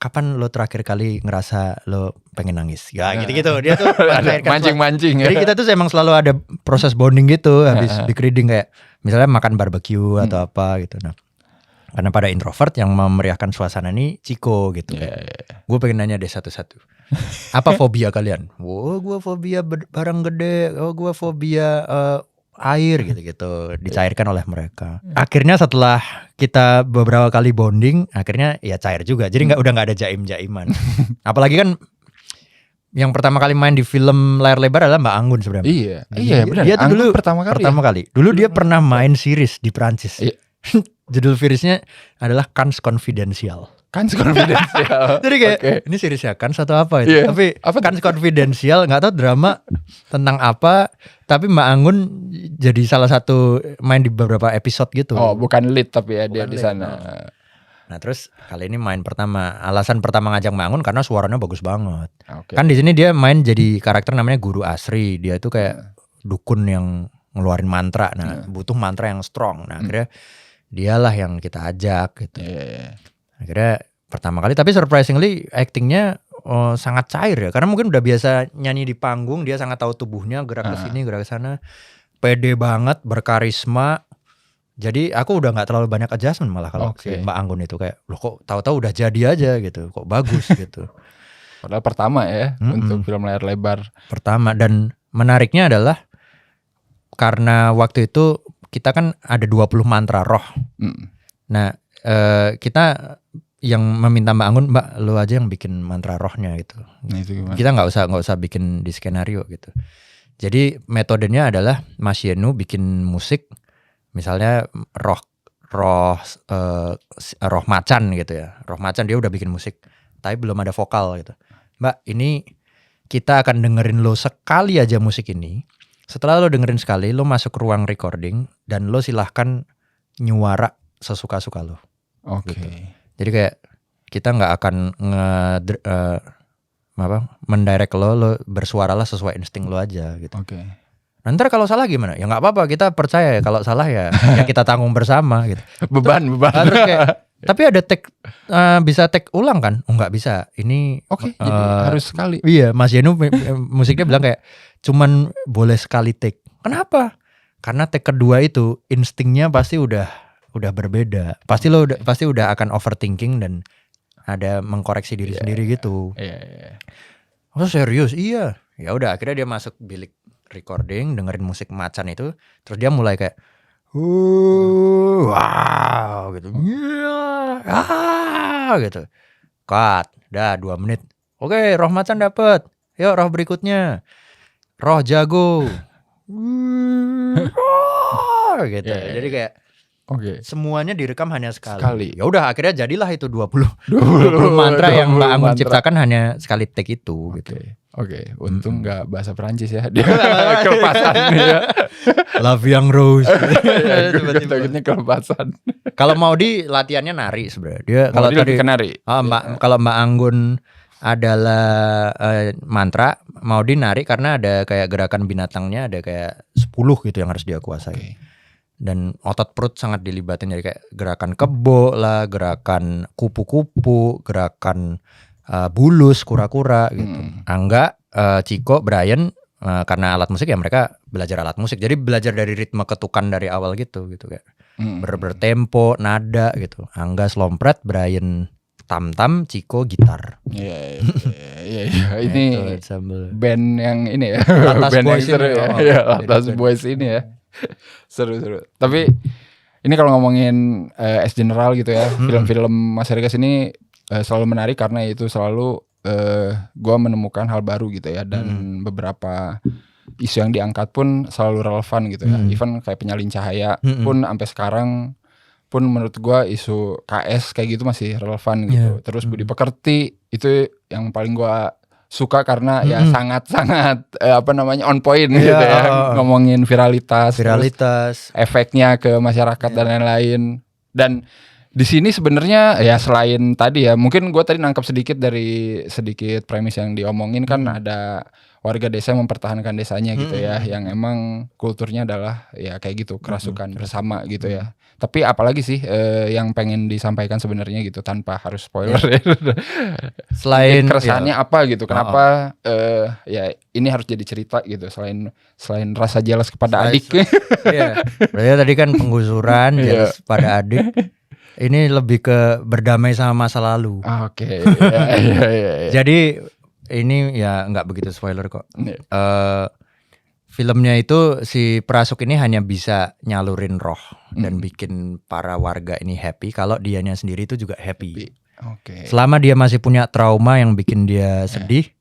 kapan lo terakhir kali ngerasa lo pengen nangis? Ya gitu-gitu. Dia tuh mancing-mancing. Jadi kita tuh emang selalu ada proses bonding gitu habis big reading, kayak misalnya makan barbecue atau apa gitu. Nah, karena pada introvert yang memeriahkan suasana ini Chico gitu. Gue pengen nanya deh satu-satu. Apa fobia kalian? Oh, gue fobia barang gede. Oh, gue fobia air gitu-gitu, dicairkan oleh mereka. Akhirnya setelah kita beberapa kali bonding, akhirnya ya cair juga. Jadi udah nggak ada jaim-jaiman. Apalagi kan yang pertama kali main di film layar lebar adalah Mbak Anggun sebenarnya. Iya benar. Dia tuh dulu pertama kali. Dulu dia pernah main series di Prancis. Judul seriesnya adalah Cannes Confidential. Cannes Confidential. Jadi kayak ini seriesnya Cannes atau apa itu? Tapi Cannes Confidential, nggak tahu drama tentang apa. Tapi Mbak Anggun jadi salah satu main di beberapa episode gitu. Oh, bukan lead tapi ya dia di sana. Nah terus kali ini main pertama. Alasan pertama ngajak Mbak Anggun karena suaranya bagus banget. Kan di sini dia main jadi karakter namanya Guru Asri. Dia itu kayak dukun yang ngeluarin mantra. Nah butuh mantra yang strong. Nah akhirnya dialah yang kita ajak gitu. Akhirnya pertama kali, tapi surprisingly actingnya sangat cair ya, karena mungkin udah biasa nyanyi di panggung, dia sangat tahu tubuhnya, gerak ke sini gerak ke sana, pede banget, berkarisma. Jadi aku udah nggak terlalu banyak adjustment malah kalau si Mbak Anggun itu kayak, loh kok tahu-tahu udah jadi aja gitu, kok bagus gitu. Padahal pertama ya untuk film layar lebar. Pertama, dan menariknya adalah karena waktu itu kita kan ada 20 mantra roh. Nah kita yang meminta Mbak Anggun, Mbak lu aja yang bikin mantra rohnya gitu. Nah, itu gimana? Kita nggak usah bikin di skenario gitu. Jadi metodenya adalah Mas Yenu bikin musik, misalnya roh macan gitu ya. Roh macan dia udah bikin musik, tapi belum ada vokal gitu. Mbak, ini kita akan dengerin lo sekali aja musik ini. Setelah lo dengerin sekali, lo masuk ruang recording dan lo silahkan nyuara sesuka-suka lo. Gitu. Jadi kayak kita nggak akan mendirect lo bersuaralah sesuai insting lo aja gitu. Nanti kalau salah gimana? Ya nggak apa-apa, kita percaya ya, kalau salah ya kita tanggung bersama gitu. beban. Terus kayak, tapi ada take bisa take ulang kan? Oh nggak bisa. Ini jadi harus sekali. Iya, Mas Yenu musiknya bilang kayak cuman boleh sekali take. Kenapa? Karena take kedua itu instingnya pasti udah berbeda. Pasti udah akan overthinking dan ada mengkoreksi diri sendiri gitu. Oh serius? Iya. Ya udah, akhirnya dia masuk bilik recording, dengerin musik macan itu, terus dia mulai kayak wow gitu. Gitu. Cut. Dah 2 menit. Oke, roh macan dapet. Yuk roh berikutnya. Roh jago. Gitu. Jadi kayak semuanya direkam hanya sekali. Ya udah akhirnya jadilah itu 20 mantra yang Mbak Anggun ciptakan hanya sekali take itu gitu. Oke, untung nggak bahasa Perancis ya. Dia kelepasan ya. Love Young Rose. Takutnya kelepasan. Kalau mau di latihannya nari sebenarnya. Dia kalau tadi nari. Kalau Mbak Anggun adalah mantra, mau di nari karena ada kayak gerakan binatangnya ada kayak 10 gitu yang harus dia kuasai. Dan otot perut sangat dilibatin, jadi kayak gerakan kebo lah, gerakan kupu-kupu, gerakan bulus, kura-kura gitu. Angga, Ciko, Brian karena alat musik ya mereka belajar alat musik. Jadi belajar dari ritme ketukan dari awal gitu kayak bertempo, nada gitu. Angga slompret, Brian tam-tam, Ciko gitar. Iya. Ini band yang ini ya. Band yang seru ya. Latas Boys ini ya. Seru. Tapi ini kalau ngomongin as general gitu ya, film-film Mas Rikas ini selalu menarik karena itu selalu gue menemukan hal baru gitu ya, dan beberapa isu yang diangkat pun selalu relevan gitu ya. Even kayak penyalin cahaya pun sampai sekarang pun menurut gue isu KS kayak gitu masih relevan gitu. Terus Budi Pekerti itu yang paling gue suka karena ya sangat-sangat on point gitu ya. Ngomongin viralitas. Efeknya ke masyarakat dan lain-lain. Dan di sini sebenarnya ya selain tadi ya, mungkin gue tadi nangkap sedikit dari sedikit premis yang diomongin kan ada warga desa yang mempertahankan desanya gitu ya, yang emang kulturnya adalah ya kayak gitu, kerasukan bersama gitu ya. Tapi apalagi sih yang pengen disampaikan sebenarnya gitu tanpa harus spoiler ya. Selain keresahannya apa gitu, kenapa ya ini harus jadi cerita gitu, selain rasa jealous kepada adik. Berarti tadi kan penggusuran jealous pada adik. Ini lebih ke berdamai sama masa lalu. Oke. Jadi ini ya nggak begitu spoiler kok. Filmnya itu si perasuk ini hanya bisa nyalurin roh dan bikin para warga ini happy kalau dianya sendiri itu juga happy. Selama dia masih punya trauma yang bikin dia sedih,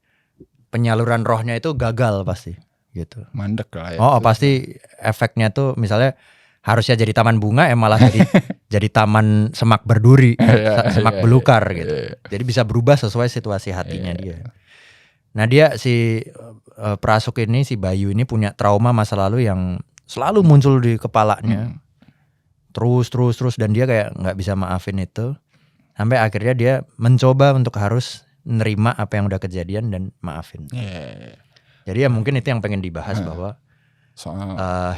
penyaluran rohnya itu gagal pasti gitu. Mandek lah ya. Pasti efeknya tuh misalnya harusnya jadi taman bunga malah jadi taman semak berduri, semak belukar gitu. Jadi bisa berubah sesuai situasi hatinya dia. Nah dia si perasuk ini, si Bayu ini punya trauma masa lalu yang selalu muncul di kepalanya. Terus dan dia kayak gak bisa maafin itu. Sampai akhirnya dia mencoba untuk harus nerima apa yang udah kejadian dan maafin. Jadi ya mungkin itu yang pengen dibahas bahwa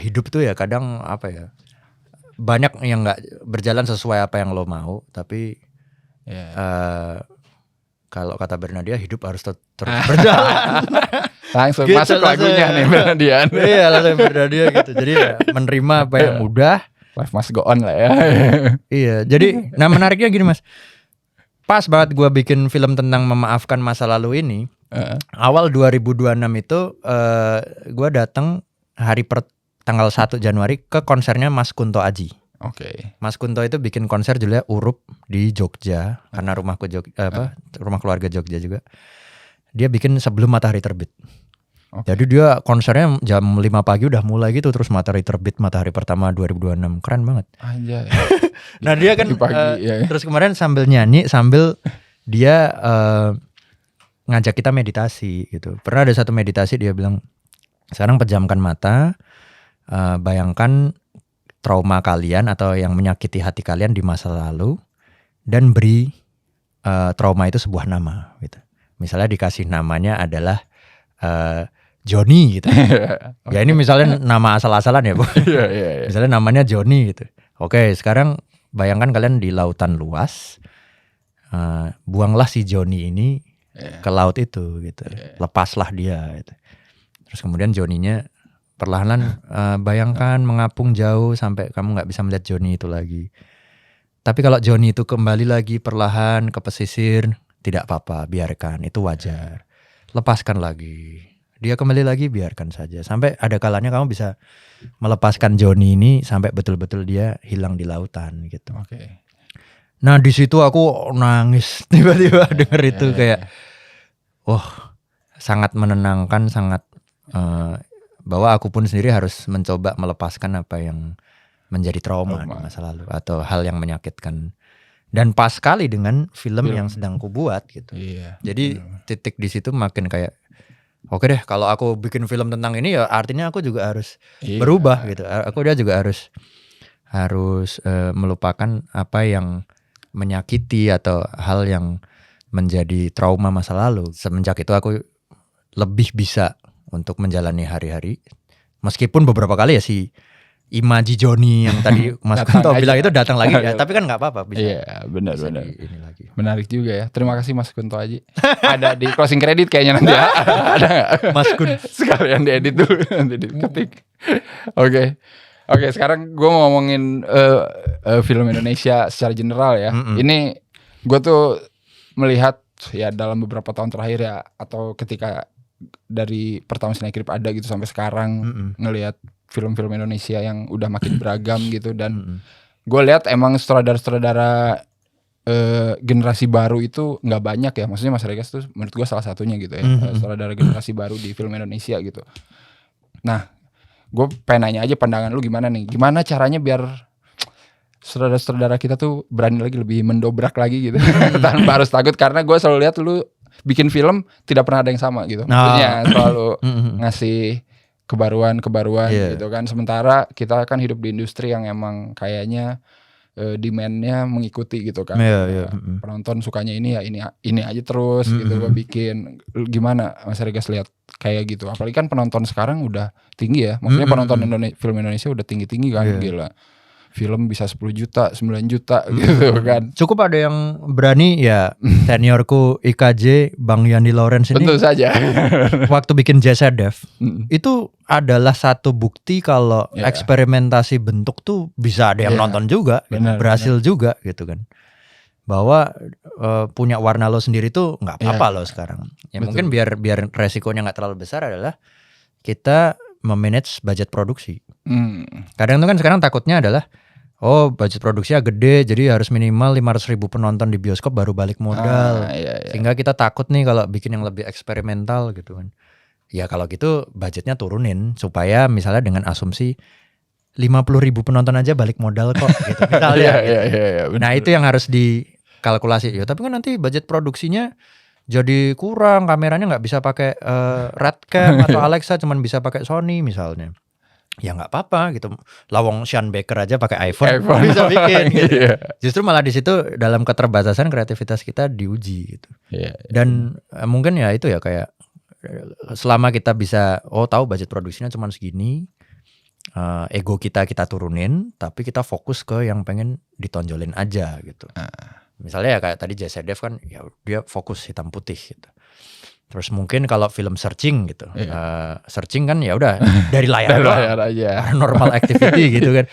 hidup tuh ya kadang banyak yang gak berjalan sesuai apa yang lo mau. Tapi kalau kata Bernadia, hidup harus terus berjalan. Langsung gitu, masuk lagunya nih Bernadia. Iya langsung Bernadia gitu. Jadi ya, menerima apa yang udah. Life must go on lah ya. Iya. Jadi nah menariknya gini Mas. Pas banget gue bikin film tentang memaafkan masa lalu ini. Awal 2026 itu gue datang tanggal 1 Januari ke konsernya Mas Kunto Aji. Mas Kunto itu bikin konser judulnya Urup di Jogja karena rumah keluarga Jogja juga. Dia bikin sebelum matahari terbit. Jadi dia konsernya jam 5 pagi udah mulai gitu, terus matahari terbit, matahari pertama 2026. Keren banget. Anjay. Nah dia kan terus kemarin sambil nyanyi sambil dia ngajak kita meditasi gitu. Pernah ada satu meditasi dia bilang, sekarang pejamkan mata, bayangkan trauma kalian atau yang menyakiti hati kalian di masa lalu dan beri trauma itu sebuah nama gitu. Misalnya dikasih namanya adalah Johnny gitu. Ya ini misalnya nama asal-asalan ya Bu. Misalnya namanya Johnny gitu. Oke, sekarang bayangkan kalian di lautan luas, buanglah si Johnny ini ke laut itu gitu. Lepaslah dia gitu. Terus kemudian Johnny-nya perlahan bayangkan mengapung jauh sampai kamu gak bisa melihat Johnny itu lagi. Tapi kalau Johnny itu kembali lagi perlahan ke pesisir, tidak apa-apa, biarkan, itu wajar. Lepaskan lagi, dia kembali lagi, biarkan saja. Sampai ada kalanya kamu bisa melepaskan Johnny ini sampai betul-betul dia hilang di lautan gitu. Nah di situ aku nangis tiba-tiba denger itu kayak sangat menenangkan, sangat bahwa aku pun sendiri harus mencoba melepaskan apa yang menjadi trauma di masa lalu atau hal yang menyakitkan. Dan pas sekali dengan film yang sedang ku buat gitu. Jadi titik di situ makin kayak oke deh, kalau aku bikin film tentang ini ya artinya aku juga harus berubah gitu. Aku juga harus melupakan apa yang menyakiti atau hal yang menjadi trauma masa lalu. Semenjak itu aku lebih bisa untuk menjalani hari-hari. Meskipun beberapa kali ya si Imaji Joni yang tadi Mas Kunto bilang itu datang lagi ya, tapi kan nggak apa-apa bisa. Iya, benar. Menarik juga ya. Terima kasih Mas Kunto Aji. Ada di closing credit kayaknya nanti ya. Ada nggak? Mas Kun sekalian diedit dulu nanti diketik. Oke, sekarang gue mau ngomongin film Indonesia secara general ya. Ini gue tuh melihat ya dalam beberapa tahun terakhir ya, atau ketika dari pertama Cinecrip ada gitu sampai sekarang ngelihat film-film Indonesia yang udah makin beragam gitu, dan gue lihat emang sutradara-sutradara generasi baru itu nggak banyak ya. Maksudnya Mas Regas tuh menurut gue salah satunya gitu ya, sutradara generasi baru di film Indonesia gitu. Nah, gue pengen nanya aja pandangan lu gimana nih? Gimana caranya biar sutradara-sutradara kita tuh berani lagi, lebih mendobrak lagi gitu tanpa harus takut, karena gue selalu lihat lu bikin film tidak pernah ada yang sama gitu. Maksudnya selalu ngasih kebaruan gitu kan. Sementara kita kan hidup di industri yang emang kayaknya demand-nya mengikuti gitu kan. Penonton sukanya ini ya ini aja terus gitu gue bikin. Gimana Mas Regas lihat kayak gitu? Apalagi kan penonton sekarang udah tinggi ya. Maksudnya penonton film Indonesia udah tinggi-tinggi kan, gila. Film bisa 10 juta, 9 juta gitu kan. Cukup ada yang berani ya, seniorku IKJ Bang Yandi Lawrence ini. Tentu saja. Waktu bikin JZDev itu adalah satu bukti kalau eksperimentasi bentuk tuh bisa ada yang nonton juga, berhasil juga gitu kan. Bahwa punya warna lo sendiri tuh nggak apa-apa lo sekarang. Ya mungkin biar resikonya nggak terlalu besar adalah kita memanage budget produksi. Kadang tuh kan sekarang takutnya adalah budget produksinya gede, jadi harus minimal 500.000 penonton di bioskop baru balik modal. Sehingga kita takut nih kalau bikin yang lebih eksperimental gitu kan. Ya kalau gitu budgetnya turunin supaya misalnya dengan asumsi 50.000 penonton aja balik modal kok gitu misalnya. Nah itu yang harus dikalkulasi. Ya tapi kan nanti budget produksinya jadi kurang, kameranya nggak bisa pakai Red Cam atau Alexa, cuman bisa pakai Sony misalnya. Ya nggak apa-apa gitu. Lawong Sean Baker aja pakai iPhone bisa bikin. Gitu. Justru malah di situ dalam keterbatasan kreativitas kita diuji gitu. Dan mungkin ya itu ya kayak selama kita bisa tahu budget produksinya cuma segini, ego kita turunin, tapi kita fokus ke yang pengen ditonjolin aja gitu. Misalnya ya kayak tadi JZDev kan ya dia fokus hitam putih gitu. Terus mungkin kalau film searching gitu, searching kan ya udah dari layar aja, normal activity gitu kan.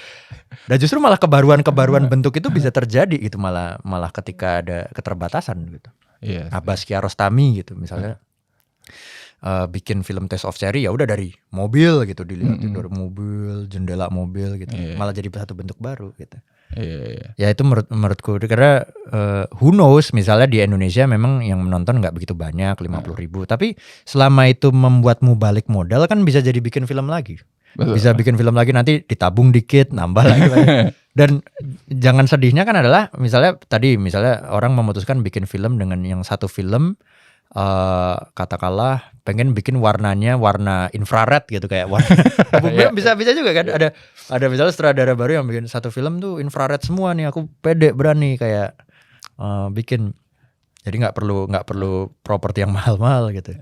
Dan justru malah kebaruan bentuk itu bisa terjadi gitu malah ketika ada keterbatasan gitu. Abbas Kiarostami gitu misalnya bikin film Taste of Cherry ya udah dari mobil gitu, dilihatin dari mobil, jendela mobil gitu, malah jadi satu bentuk baru gitu. Ya itu menurutku karena who knows misalnya di Indonesia memang yang menonton nggak begitu banyak 50.000, tapi selama itu membuatmu balik modal kan bisa jadi bikin film lagi. Bisa bikin film lagi, nanti ditabung dikit nambah lagi. Dan jangan sedihnya kan adalah misalnya orang memutuskan bikin film dengan yang satu film katakanlah pengen bikin warnanya warna infrared gitu kayak warna bisa juga kan ada misalnya sutradara baru yang bikin satu film tuh infrared semua nih, aku pede berani kayak bikin, jadi nggak perlu properti yang mahal-mahal gitu.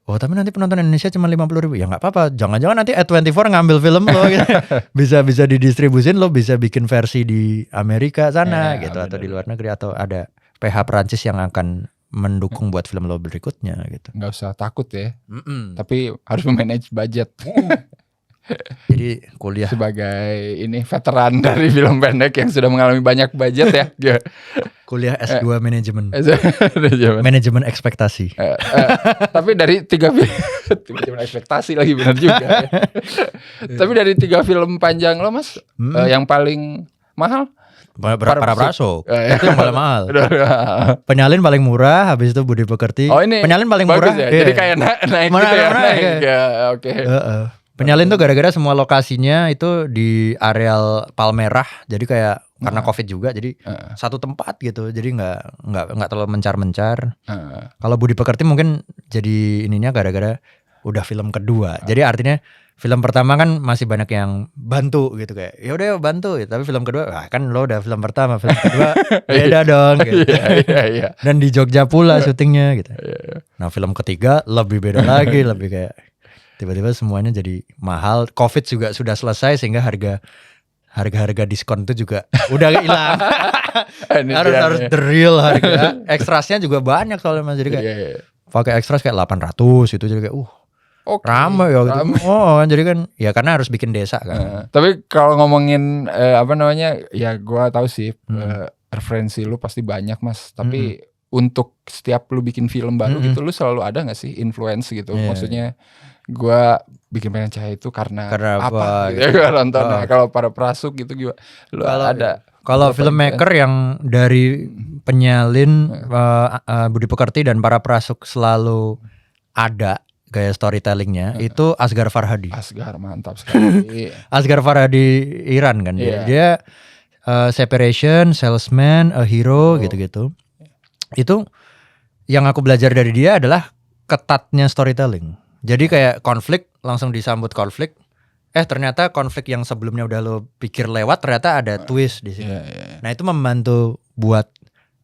Tapi nanti penonton Indonesia cuma 50.000, ya nggak apa-apa, jangan-jangan nanti A24 ngambil film lo gitu. bisa didistribusin, lo bisa bikin versi di Amerika sana gitu, atau di luar negeri, atau ada PH Perancis yang akan mendukung buat film lo berikutnya gitu. Nggak usah takut ya. Tapi harus memanage budget. Jadi kuliah sebagai ini veteran dari film pendek yang sudah mengalami banyak budget ya. Kuliah S2 manajemen ekspektasi. Tapi dari 3 film manajemen ekspektasi lagi benar juga. Tapi dari 3 film panjang lo Mas, yang paling mahal Para Prasuk. Iya. Itu yang paling mahal. Penyalin paling murah, habis itu Budi Pekerti. Oh ini Penyalin paling bagus murah. ya. Jadi kayak naik gitu ya. Naik. Ya, oke. Penyalin tuh gara-gara semua lokasinya itu di areal Palmerah. Jadi kayak karena Covid juga, jadi satu tempat gitu. Jadi nggak terlalu mencar-mencar. Kalau Budi Pekerti mungkin jadi ininya gara-gara udah film kedua. Jadi artinya film pertama kan masih banyak yang bantu gitu kayak ya udah bantu ya. Tapi film kedua kan lo udah film pertama, film kedua beda dong gitu. Iya. Dan di Jogja pula syutingnya gitu. Nah film ketiga lebih beda lagi, lebih kayak tiba-tiba semuanya jadi mahal. Covid juga sudah selesai sehingga harga diskon itu juga udah hilang. harus the real harga. Ekstrasnya juga banyak soalnya Mas. Jadi kayak pakai ekstras kayak 800 itu jadi kayak ramai ya gitu. Jadi kan ya karena harus bikin desa kan. Tapi kalau ngomongin ya gue tahu sih referensi lu pasti banyak Mas. Tapi untuk setiap lu bikin film baru gitu, lu selalu ada nggak sih influence gitu? Maksudnya gue bikin Pengen Cahaya itu karena apa gitu. Nonton kalau Para Prasuk gitu juga lu ada. Kalau filmmaker yang dari Penyalin, Budi Pekerti dan Para Prasuk selalu ada gaya storytellingnya itu Asghar Farhadi. Asghar mantap sekali. Asghar Farhadi Iran kan dia Separation, Salesman, A Hero gitu-gitu. Itu yang aku belajar dari dia adalah ketatnya storytelling. Jadi kayak konflik langsung disambut konflik. Ternyata konflik yang sebelumnya udah lo pikir lewat ternyata ada twist di sini. Nah itu membantu buat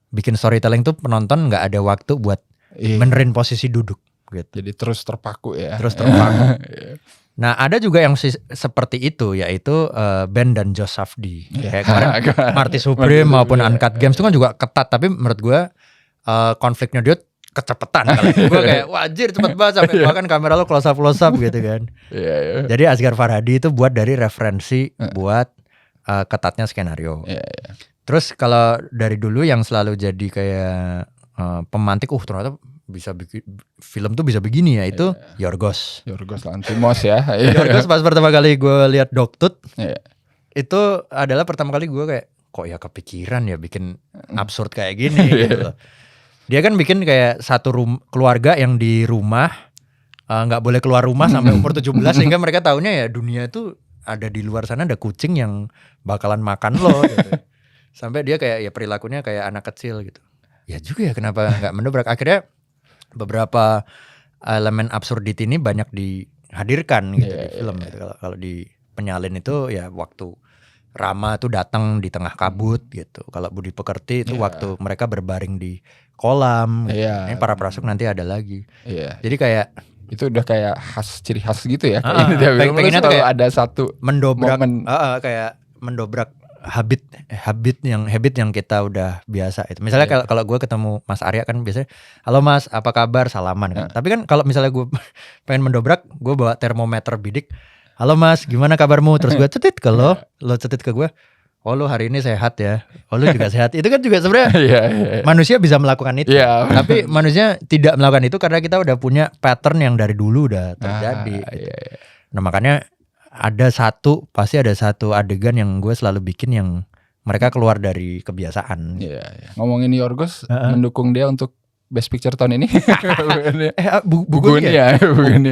bikin storytelling tuh penonton nggak ada waktu buat benerin posisi duduk. Gitu. Jadi terus terpaku ya. Nah ada juga yang seperti itu yaitu Ben dan Josh Safdie. Kayak kemarin Marty Supreme maupun Uncut Games itu kan juga ketat. Tapi menurut gue konfliknya dia kecepetan. Gue kayak wajir cepet banget sampai bahkan kamera lo close up gitu kan. Jadi Asghar Farhadi itu buat dari referensi buat ketatnya skenario. Terus kalau dari dulu yang selalu jadi kayak pemantik ternyata bisa bikin film tuh bisa begini ya itu Yorgos Lanthimos ya. Yorgos pas pertama kali gue lihat Doktut itu adalah pertama kali gue kayak kok ya kepikiran ya bikin absurd kayak gini gitu loh. Dia kan bikin kayak satu keluarga yang di rumah nggak boleh keluar rumah sampai umur 17 sehingga mereka taunya ya dunia itu ada di luar sana ada kucing yang bakalan makan lo gitu. Sampai dia kayak ya perilakunya kayak anak kecil gitu. Ya juga ya kenapa nggak mendobrak. Akhirnya beberapa elemen absurdity ini banyak dihadirkan gitu di film gitu. Kalau di Penyalin itu ya waktu Rama tuh datang di tengah kabut gitu. Kalau Budi Pekerti itu waktu mereka berbaring di kolam. Ini Para Prasuk nanti ada lagi. Jadi kayak itu udah kayak ciri khas gitu ya. Pengennya tuh kayak ada satu mendobrak kayak mendobrak habit yang kita udah biasa itu. Misalnya kalau gue ketemu Mas Arya kan biasanya halo Mas apa kabar salaman kan. Tapi kan kalau misalnya gue pengen mendobrak gue bawa termometer bidik. Halo Mas gimana kabarmu? Terus gue cetit ke lo cetit ke gue. Oh lo hari ini sehat ya. Oh lo juga sehat. Itu kan juga sebenarnya manusia bisa melakukan itu. Tapi manusia tidak melakukan itu karena kita udah punya pattern yang dari dulu udah terjadi. Nah makanya pasti ada satu adegan yang gue selalu bikin yang mereka keluar dari kebiasaan. Ngomongin Yorgos mendukung dia untuk Best Picture tahun ini.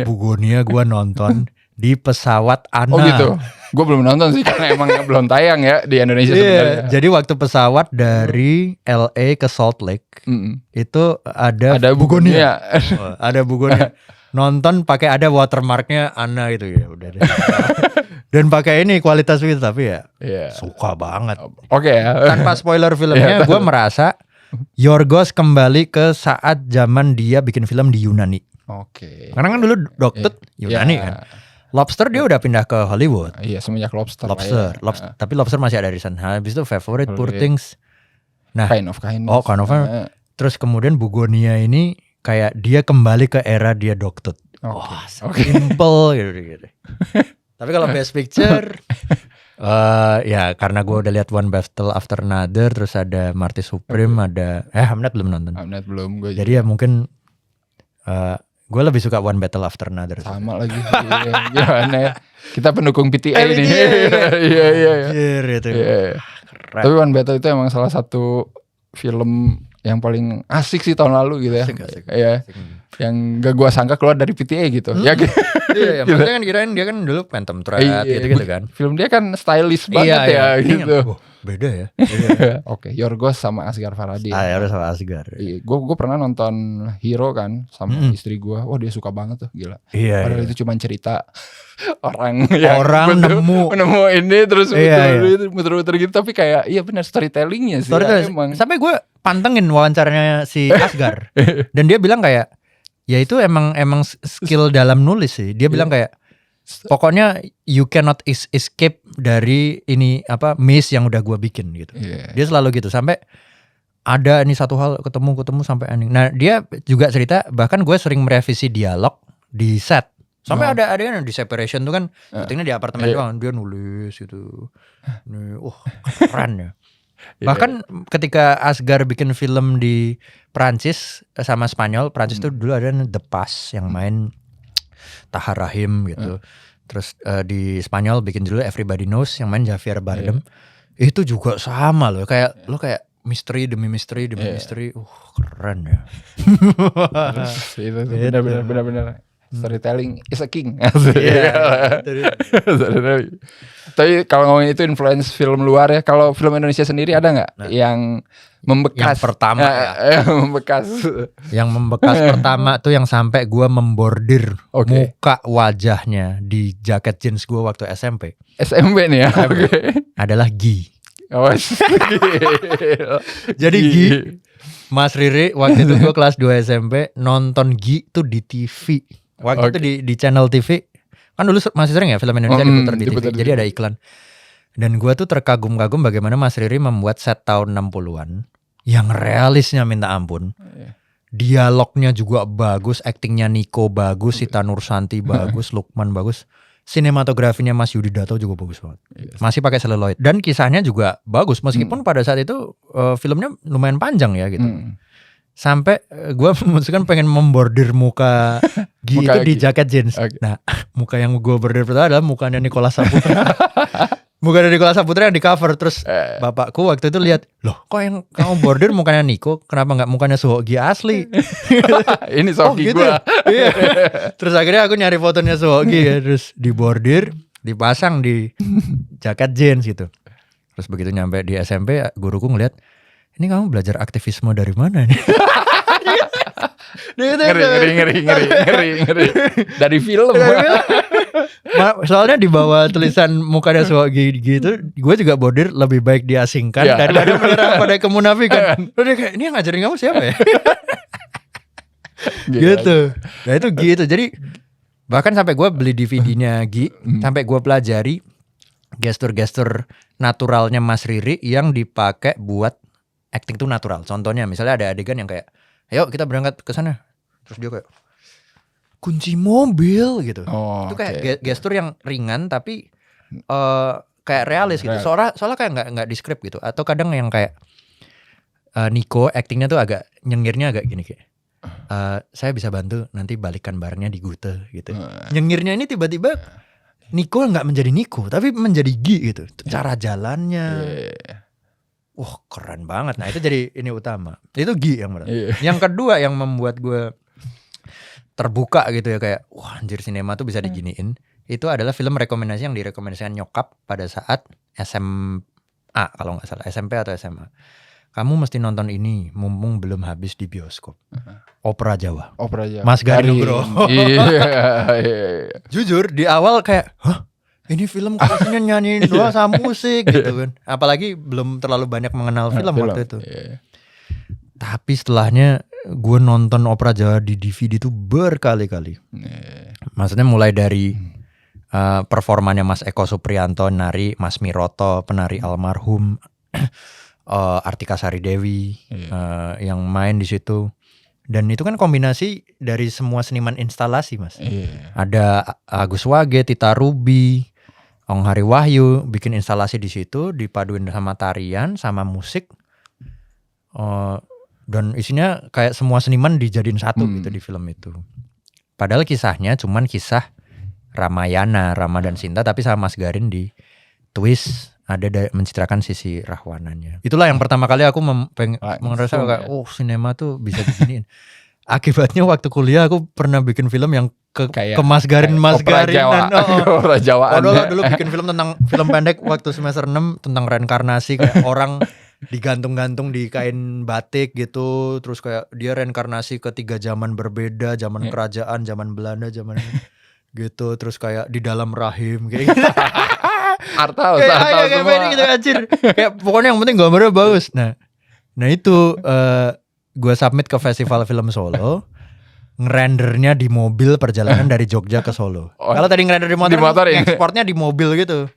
Bugonia gue nonton di pesawat Ana. Oh gitu. Gue belum nonton sih karena emang belum tayang ya di Indonesia sebenarnya. Jadi waktu pesawat dari LA ke Salt Lake itu ada Bugonia. Ada Bugonia. Nonton pakai ada watermarknya Ana gitu ya udah deh. Dan pakai ini kualitas itu tapi ya suka banget. Tanpa spoiler filmnya gue merasa Yorgos kembali ke saat zaman dia bikin film di Yunani. Karena kan dulu Doktut Yunani kan. Lobster dia udah pindah ke Hollywood. Semenjak Lobster. Tapi Lobster masih ada di sana. Habis itu Favorite, Poor Things. Nah, Kind of. Terus kemudian Bugonia ini kayak dia kembali ke era dia Doktut. Simple gitu. Tapi kalau Best Picture ya karena gue udah lihat One Battle After Another, terus ada Marty Supreme, ada Hamnet belum nonton. Hamnet belum gue. Jadi ya mungkin Gue lebih suka One Battle After Another. Sama lagi. Gimana ya? Kita pendukung PTA ini. Iya. Tapi One Battle itu emang salah satu film yang paling asik sih tahun lalu gitu ya. Asik. Iya. Yang gak gua sangka keluar dari PTA gitu. Ya gitu. Iya, maksudnya kan kirain dia kan dulu Phantom Thread gitu kan. Film dia kan stylish banget ya gitu. Beda ya. Oke, Yorgos sama Asghar Farhadi. Yorgos sama Asghar. Iya, gue pernah nonton Hero kan sama istri gue. Wah, dia suka banget tuh, gila. Iya. Padahal itu cuma cerita orang nemu ini terus muter-muter gitu, tapi kayak iya benar storytellingnya sih. Emang. Sampai gue pantengin wawancaranya si Asghar dan dia bilang kayak ya itu emang skill dalam nulis sih. Dia bilang kayak pokoknya you cannot escape dari ini maze yang udah gue bikin gitu. Dia selalu gitu sampai ada ini satu hal ketemu sampai ending. Nah dia juga cerita bahkan gue sering merevisi dialog di set sampai ada yang di separation tuh kan syutingnya di apartemen doang, dia nulis gitu. Keren ya. Bahkan ketika Asghar bikin film di Prancis sama Spanyol, Prancis tuh dulu ada The Pass yang main Tahar Rahim gitu. Terus di Spanyol bikin dulu Everybody Knows yang main Javier Bardem. Itu juga sama loh, kayak misteri demi misteri. Keren ya. Itu benar-benar storytelling is a king. Tapi kalau ngomongin itu influence film luar ya, kalau film Indonesia sendiri ada nggak yang membekas? Yang pertama yang membekas pertama tuh yang sampai gue membordir muka wajahnya di jaket jeans gue waktu SMP. SMP nih ya. Adalah Gi. Jadi Gi, Mas Riri waktu itu gue kelas 2 SMP nonton Gi tuh di TV. Waktu itu di channel TV kan dulu masih sering ya film Indonesia diputar di TV. Jadi ada iklan. Dan gue tuh terkagum-kagum bagaimana Mas Riri membuat set tahun 60-an yang realisnya minta ampun. Dialognya juga bagus, aktingnya Niko bagus, Sita Nursanti bagus, Lukman bagus. Sinematografinya Mas Yudi Dato juga bagus banget. Masih pakai celluloid dan kisahnya juga bagus meskipun pada saat itu filmnya lumayan panjang ya gitu. Sampai gue memutuskan pengen membordir muka Gi itu di jaket jeans. Nah, muka yang gue bordir pertama adalah mukanya Nicholas Saputra. Muka dari Nicholas Saputra yang di cover. Terus bapakku waktu itu lihat, loh kok yang kamu bordir mukanya Niko, kenapa gak mukanya Suhogi asli? Ini Suhogi gitu. gue. Iya. Terus akhirnya aku nyari fotonya Suhogi ya. Terus dibordir, dipasang di jaket jeans gitu. Terus begitu nyampe di SMP, guruku ngeliat, ini kamu belajar aktivisme dari mana nih? Ngeri. Dari film. Soalnya di bawah tulisan mukanya Suhogi gitu, gue juga bordir lebih baik diasingkan daripada menyerang pada kemunafikan. Terus dia kayak, ini yang ngajarin kamu siapa ya? Gitu. Nah itu gitu. Jadi bahkan sampai gue beli DVD-nya Gi, sampai gue pelajari gestur-gestur naturalnya Mas Riri yang dipakai buat acting tuh natural. Contohnya misalnya ada adegan yang kayak, ayo kita berangkat ke sana. Terus dia kayak kunci mobil gitu. Itu kayak gestur yang ringan tapi kayak realis gitu. Soalnya kayak nggak di script gitu. Atau kadang yang kayak Niko actingnya tuh agak nyengirnya agak gini kayak, saya bisa bantu nanti balikan barangnya di Gute gitu. Nyengirnya ini tiba-tiba Niko nggak menjadi Niko tapi menjadi Gi gitu. Cara jalannya. Wah keren banget. Nah itu jadi ini utama. Itu Gi yang benar. Yang kedua yang membuat gue terbuka gitu ya kayak wah anjir sinema tuh bisa diginiin. Itu adalah film rekomendasi yang direkomendasikan nyokap pada saat SMA kalau nggak salah, SMP atau SMA. Kamu mesti nonton ini mumpung belum habis di bioskop. Opera Jawa. Mas Gari Nugroho. Jujur di awal kayak ini film katanya nyanyiin doang sama musik gitu kan. Apalagi belum terlalu banyak mengenal film waktu itu. Tapi setelahnya gue nonton Opera Jawa di DVD itu berkali-kali. Maksudnya mulai dari performanya Mas Eko Supriyanto nari, Mas Miroto penari almarhum, Artika Sari Dewi yang main di situ. Dan itu kan kombinasi dari semua seniman instalasi Mas. Ada Agus Wage, Tita Ruby, Ong Hari Wahyu bikin instalasi di situ dipaduin sama tarian sama musik. Dan isinya kayak semua seniman dijadiin satu gitu di film itu. Padahal kisahnya cuman kisah Ramayana, Rama dan Sinta, tapi sama Mas Garin di twist ada mencitrakan sisi Rahwananya. Itulah yang pertama kali aku merasa kayak sinema tuh bisa beginiin. Akibatnya waktu kuliah aku pernah bikin film yang ke Mas Garin Jawaan. Dulu bikin film tentang film pendek waktu semester 6 tentang reinkarnasi, kayak orang digantung-gantung di kain batik gitu, terus kayak dia reinkarnasi ke 3 zaman berbeda, zaman kerajaan, zaman Belanda, zaman gitu, terus kayak di dalam rahim kayak gitu. Artau semua gitu, anjir. Kayak pokoknya yang penting gambarnya bagus. Nah itu gue submit ke Festival Film Solo, ngerendernya di mobil perjalanan dari Jogja ke Solo. Kalau tadi ngerender di motor ya, ekspornya di mobil gitu.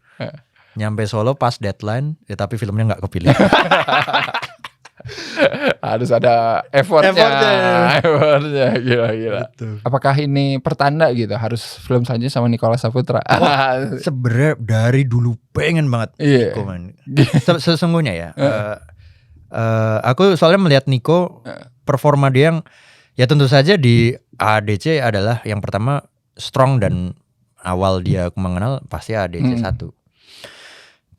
Nyampe Solo pas deadline, ya tapi filmnya nggak kepilih. Harus ada effortnya. Gila. Apakah ini pertanda gitu harus film selanjutnya sama Nicholas Saputra? Sebenarnya dari dulu pengen banget Nico, man. Sesungguhnya ya. Aku soalnya melihat Nico, performa dia yang ya tentu saja di AADC adalah yang pertama strong, dan awal dia aku mengenal pasti AADC 1.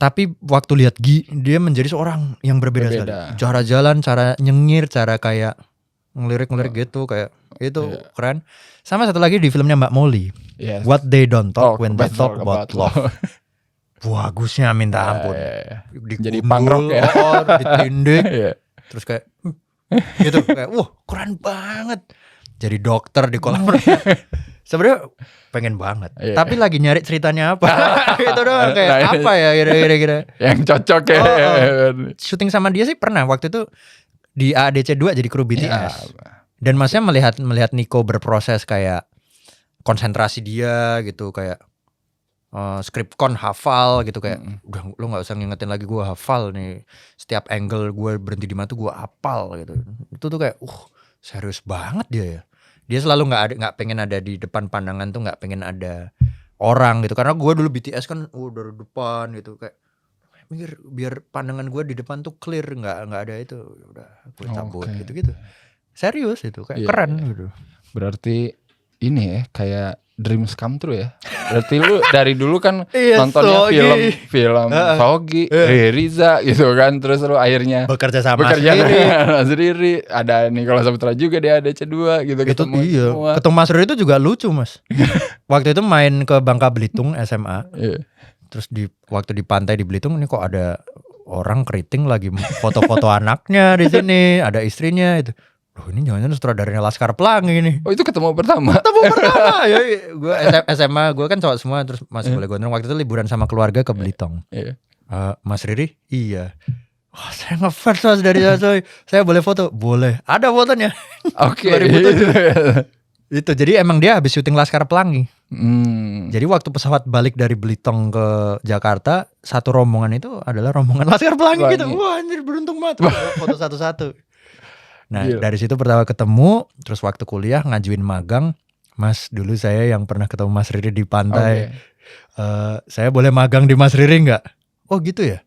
Tapi waktu lihat Gi, dia menjadi seorang yang berbeda sekali. Cara jalan, cara nyengir, cara kayak ngelirik gitu, kayak itu keren. Sama satu lagi di filmnya Mbak Molly, What They Don't Talk When They Talk About Love. Bagusnya minta ampun. Jadi punk rock ya. Ditindik. Terus kayak gitu, kayak keren banget. Jadi dokter di kolam renang. Sebenarnya pengen banget. Tapi lagi nyari ceritanya apa. Itu doang, kayak apa ya kira-kira. Yang cocok ya. Syuting sama dia sih pernah waktu itu di AADC 2 jadi kru BTS. Dan maksudnya melihat Nico berproses, kayak konsentrasi dia gitu, kayak skripkon hafal gitu, kayak udah lo nggak usah ngingetin lagi, gue hafal nih, setiap angle gue berhenti di mana tuh gue hafal gitu. Itu tuh kayak serius banget dia selalu nggak pengen ada di depan pandangan tuh, nggak pengen ada orang gitu, karena gue dulu BTS kan dari depan gitu, kayak mikir biar pandangan gue di depan tuh clear, nggak ada itu, udah gue cabut gitu serius itu kayak keren gitu. Berarti ini ya kayak dreams come true ya. Berarti lu dari dulu kan nontonnya film Sogi, Riza gitu kan, terus lu akhirnya bekerja sendiri. Ada Nicholas Saputra juga di AADC 2 gitu, ketemu semua. Ketemu Mas Riri itu juga lucu, Mas. Waktu itu main ke Bangka Belitung SMA. Terus waktu di pantai di Belitung, ini kok ada orang keriting lagi foto-foto anaknya di sini, ada istrinya itu. Ini jangan-jangan sutradaranya Laskar Pelangi ini. Itu ketemu pertama. Ya, gue SMA, gue kan cowok semua, terus masih boleh gondrong. Waktu itu liburan sama keluarga ke Belitung. Mas Riri? Iya. Wah, saya ngefans Mas dari saya boleh foto? Boleh. Ada fotonya. Oke. Itu jadi emang dia habis syuting Laskar Pelangi. Jadi waktu pesawat balik dari Belitung ke Jakarta, satu rombongan itu adalah rombongan Laskar Pelangi gitu. Wah, anjir beruntung banget. Foto satu-satu. Nah dari situ pertama ketemu, terus waktu kuliah ngajuin magang. Mas, dulu saya yang pernah ketemu Mas Riri di pantai. Saya boleh magang di Mas Riri nggak? Oh gitu ya.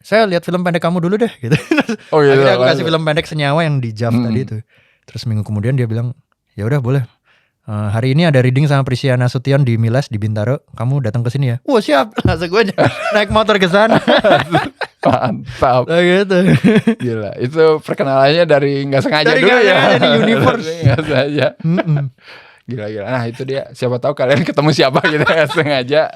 Saya lihat film pendek kamu dulu deh gitu. Akhirnya aku kasih film pendek Senyawa yang di jam tadi itu. Terus minggu kemudian dia bilang, ya udah boleh. Hari ini ada reading sama Prisya Nasution di Miles di Bintaro. Kamu datang ke sini ya? Wah siap. Langsung gue naik motor ke sana. Mantap. Nah, gitu. Gila, itu perkenalannya dari nggak sengaja dulu ya. Dari universe. Nggak sengaja. Gila. Nah itu dia. Siapa tahu kalian ketemu siapa gitu nggak sengaja.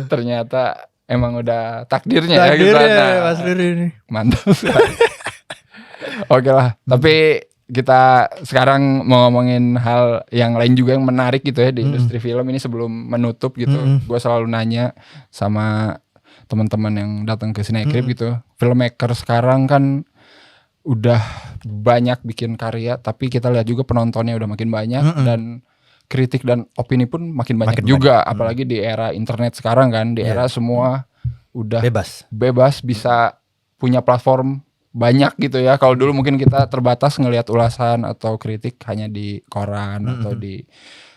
Ternyata emang udah takdirnya ya gitu. Mas Riri ini. Mantap. Oke lah. Tapi kita sekarang mau ngomongin hal yang lain juga yang menarik gitu ya di industri film ini sebelum menutup gitu. Gue selalu nanya sama teman-teman yang datang ke Cinecrip gitu, filmmaker sekarang kan udah banyak bikin karya, tapi kita lihat juga penontonnya udah makin banyak dan kritik dan opini pun makin banyak juga, apalagi di era internet sekarang kan, di era semua udah bebas bisa punya platform banyak gitu ya. Kalau dulu mungkin kita terbatas ngelihat ulasan atau kritik hanya di koran atau di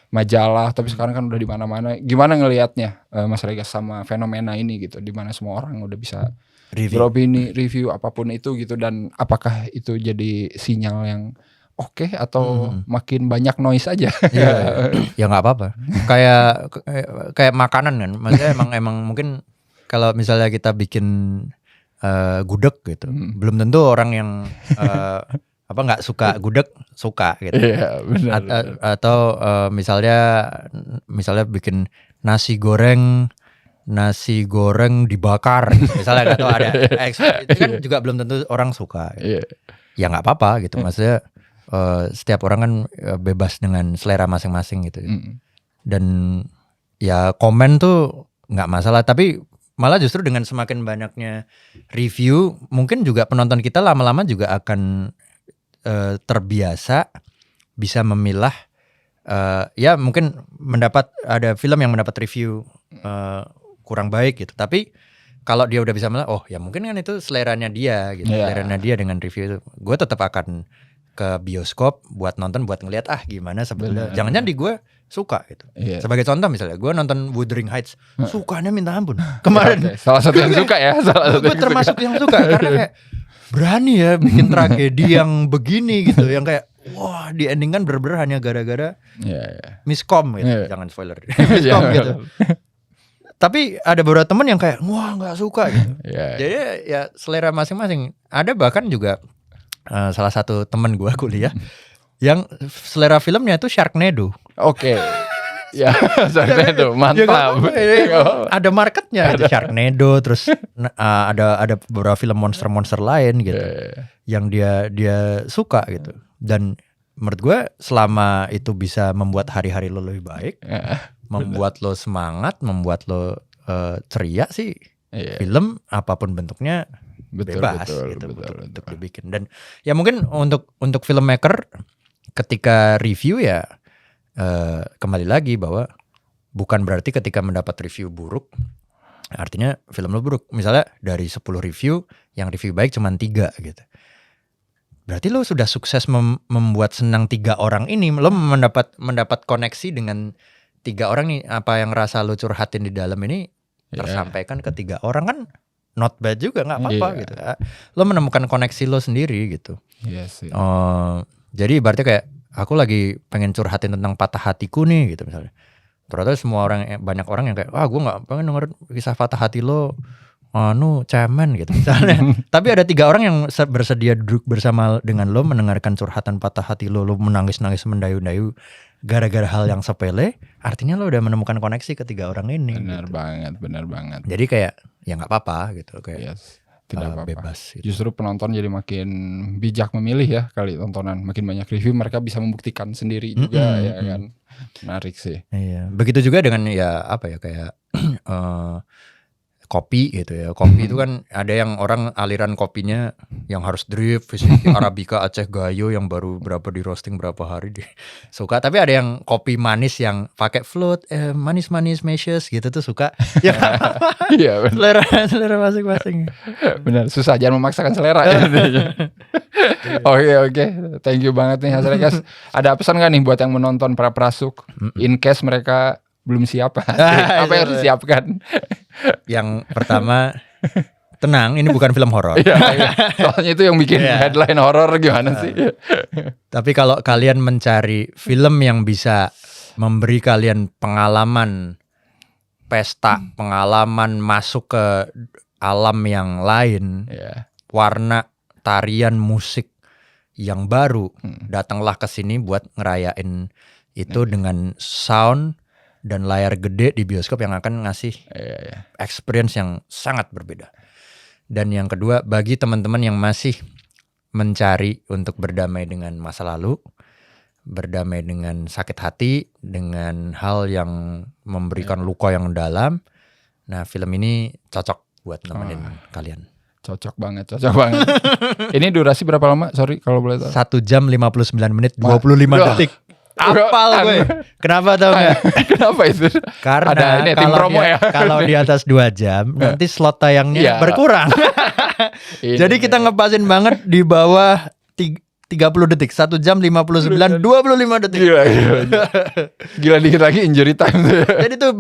majalah, tapi sekarang kan udah di mana-mana. Gimana ngelihatnya Mas Regas sama fenomena ini gitu, di mana semua orang udah bisa beropini, review apapun itu gitu, dan apakah itu jadi sinyal yang oke atau makin banyak noise aja? Iya, ya nggak apa-apa. Kayak makanan kan. Maksudnya emang mungkin kalau misalnya kita bikin gudeg gitu, belum tentu orang yang nggak suka gudeg suka gitu. Iya, benar. Atau misalnya bikin nasi goreng dibakar misalnya, atau ada itu kan juga belum tentu orang suka gitu. Ya nggak apa-apa gitu, maksudnya setiap orang kan bebas dengan selera masing-masing gitu. Dan ya komen tuh nggak masalah, tapi malah justru dengan semakin banyaknya review mungkin juga penonton kita lama-lama juga akan terbiasa bisa memilah. Ya mungkin ada film yang mendapat review kurang baik gitu, tapi kalau dia udah bisa melihat, oh ya mungkin kan itu seleranya dia gitu, seleranya dia dengan review itu, gue tetap akan ke bioskop buat nonton, buat ngeliat gimana sebetulnya. Jangan-jangan di gue suka gitu. Sebagai contoh misalnya gue nonton Wuthering Heights, sukanya minta ampun kemarin. Salah satu yang suka ya, gue termasuk yang suka karena kayak berani ya bikin tragedi yang begini gitu, yang kayak wah di ending kan bener-bener hanya gara-gara miskom gitu. Jangan spoiler. Miskom gitu. Tapi ada beberapa teman yang kayak wah nggak suka gitu. Jadi ya selera masing-masing. Ada bahkan juga salah satu teman gue kuliah yang selera filmnya itu Sharknado. Oke. Ya, Sharknado mantap. Ada marketnya, ada Sharknado, terus ada beberapa film monster-monster lain gitu, yang dia suka gitu. Dan menurut gue selama itu bisa membuat hari-hari lo lebih baik, membuat lo semangat, membuat lo ceria sih, film apapun bentuknya bebas untuk dibikin. Dan ya mungkin untuk filmmaker ketika review ya kembali lagi bahwa bukan berarti ketika mendapat review buruk artinya film lo buruk. Misalnya dari 10 review yang review baik cuma 3 gitu, berarti lo sudah sukses membuat senang 3 orang ini. Lo mendapat koneksi dengan 3 orang nih. Apa yang rasa lo curhatin di dalam ini tersampaikan ke 3 orang, kan not bad juga, nggak apa-apa gitu. Lo menemukan koneksi lo sendiri gitu. Jadi berarti kayak aku lagi pengen curhatin tentang patah hatiku nih gitu misalnya. Ternyata banyak orang yang kayak gue nggak pengen denger kisah patah hati lo, cemen gitu misalnya. Tapi ada 3 orang yang bersedia duduk bersama dengan lo mendengarkan curhatan patah hati lo menangis-nangis mendayu-dayu gara-gara hal yang sepele. Artinya lo udah menemukan koneksi ke 3 orang ini. Benar banget. Jadi kayak ya nggak apa-apa gitu, kayak tidak apa-apa. Bebas gitu. Justru penonton jadi makin bijak memilih ya kali tontonan. Makin banyak review mereka bisa membuktikan sendiri juga ya kan. Menarik sih. Iya. Begitu juga dengan kayak kopi gitu ya. Kopi itu kan ada yang orang aliran kopinya yang harus drip, Arabica, Aceh Gayo yang baru di roasting berapa hari suka. Tapi ada yang kopi manis yang pakai float, manis-manis meshes gitu tuh suka. Ya iya, selera masing-masing. Benar, susah, jangan memaksakan selera. Oke. Thank you banget nih Hasrekas. Ada pesan gak nih buat yang menonton para prasuk? In case mereka belum siap, apa yang harus disiapkan? Yang pertama, tenang, ini bukan film horor. Soalnya itu yang bikin headline horor gimana sih? Tapi kalau kalian mencari film yang bisa memberi kalian pengalaman pesta, pengalaman masuk ke alam yang lain, warna, tarian, musik yang baru, datanglah ke sini buat ngerayain itu dengan sound dan layar gede di bioskop yang akan ngasih experience yang sangat berbeda. Dan yang kedua, bagi teman-teman yang masih mencari untuk berdamai dengan masa lalu, berdamai dengan sakit hati, dengan hal yang memberikan luka yang dalam, nah film ini cocok buat nemenin kalian. Cocok banget. Ini durasi berapa lama? Sorry kalau boleh tahu. 1 jam 59 menit 25 detik. Apal gue. Kenapa tau gak? Kenapa itu? Karena ada ini tim promo ya. Kalau di atas 2 jam nanti slot tayangnya berkurang. Jadi kita ngepasin banget di bawah 30 detik. 1 jam 59 25 detik. Gila dikit lagi injury time tuh. Jadi tuh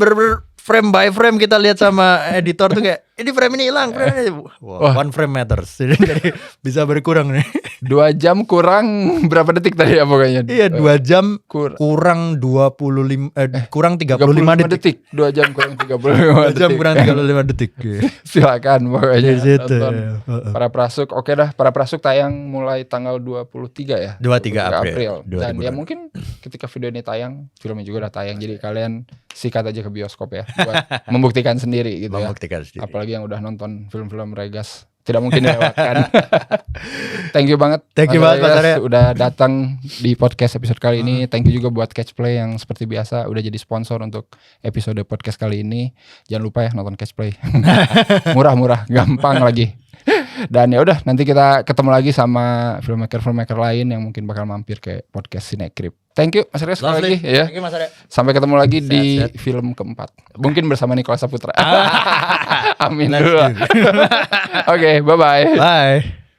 frame by frame kita lihat sama editor tuh kayak ini frame ini hilang, Wah, one frame matters. Jadi bisa berkurang nih. 2 jam kurang berapa detik tadi ya pokoknya? Iya, 2 jam kurang 25 kurang 35 detik. 2 jam kurang 35 2 detik. jam kurang 35 detik. Silakan pokoknya Situ. nonton Para Prasuk. Oke dah, Para Prasuk tayang mulai tanggal 23 ya. 23 April. Dan ya mungkin ketika video ini tayang, filmnya juga udah tayang. Jadi kalian sikat aja ke bioskop ya buat membuktikan sendiri gitu Membuktikan ya. sendiri. Apalagi yang udah nonton film-film Regas. Tidak mungkin dilewatkan. Thank you banget. Thank you banget Mas Arya. Udah datang di podcast episode kali ini. Thank you juga buat Catch Play yang seperti biasa udah jadi sponsor untuk episode podcast kali ini. Jangan lupa ya nonton Catch Play. Murah-murah, gampang lagi. Dan ya udah, nanti kita ketemu lagi sama filmmaker lain yang mungkin bakal mampir ke podcast Cinecrip. Thank you Mas Arya sekali lagi ya. Thank you Mas Arya. Sampai ketemu lagi di film keempat. Mungkin bersama Nicholas Saputra. Amin dulu. Oke, bye-bye. Bye.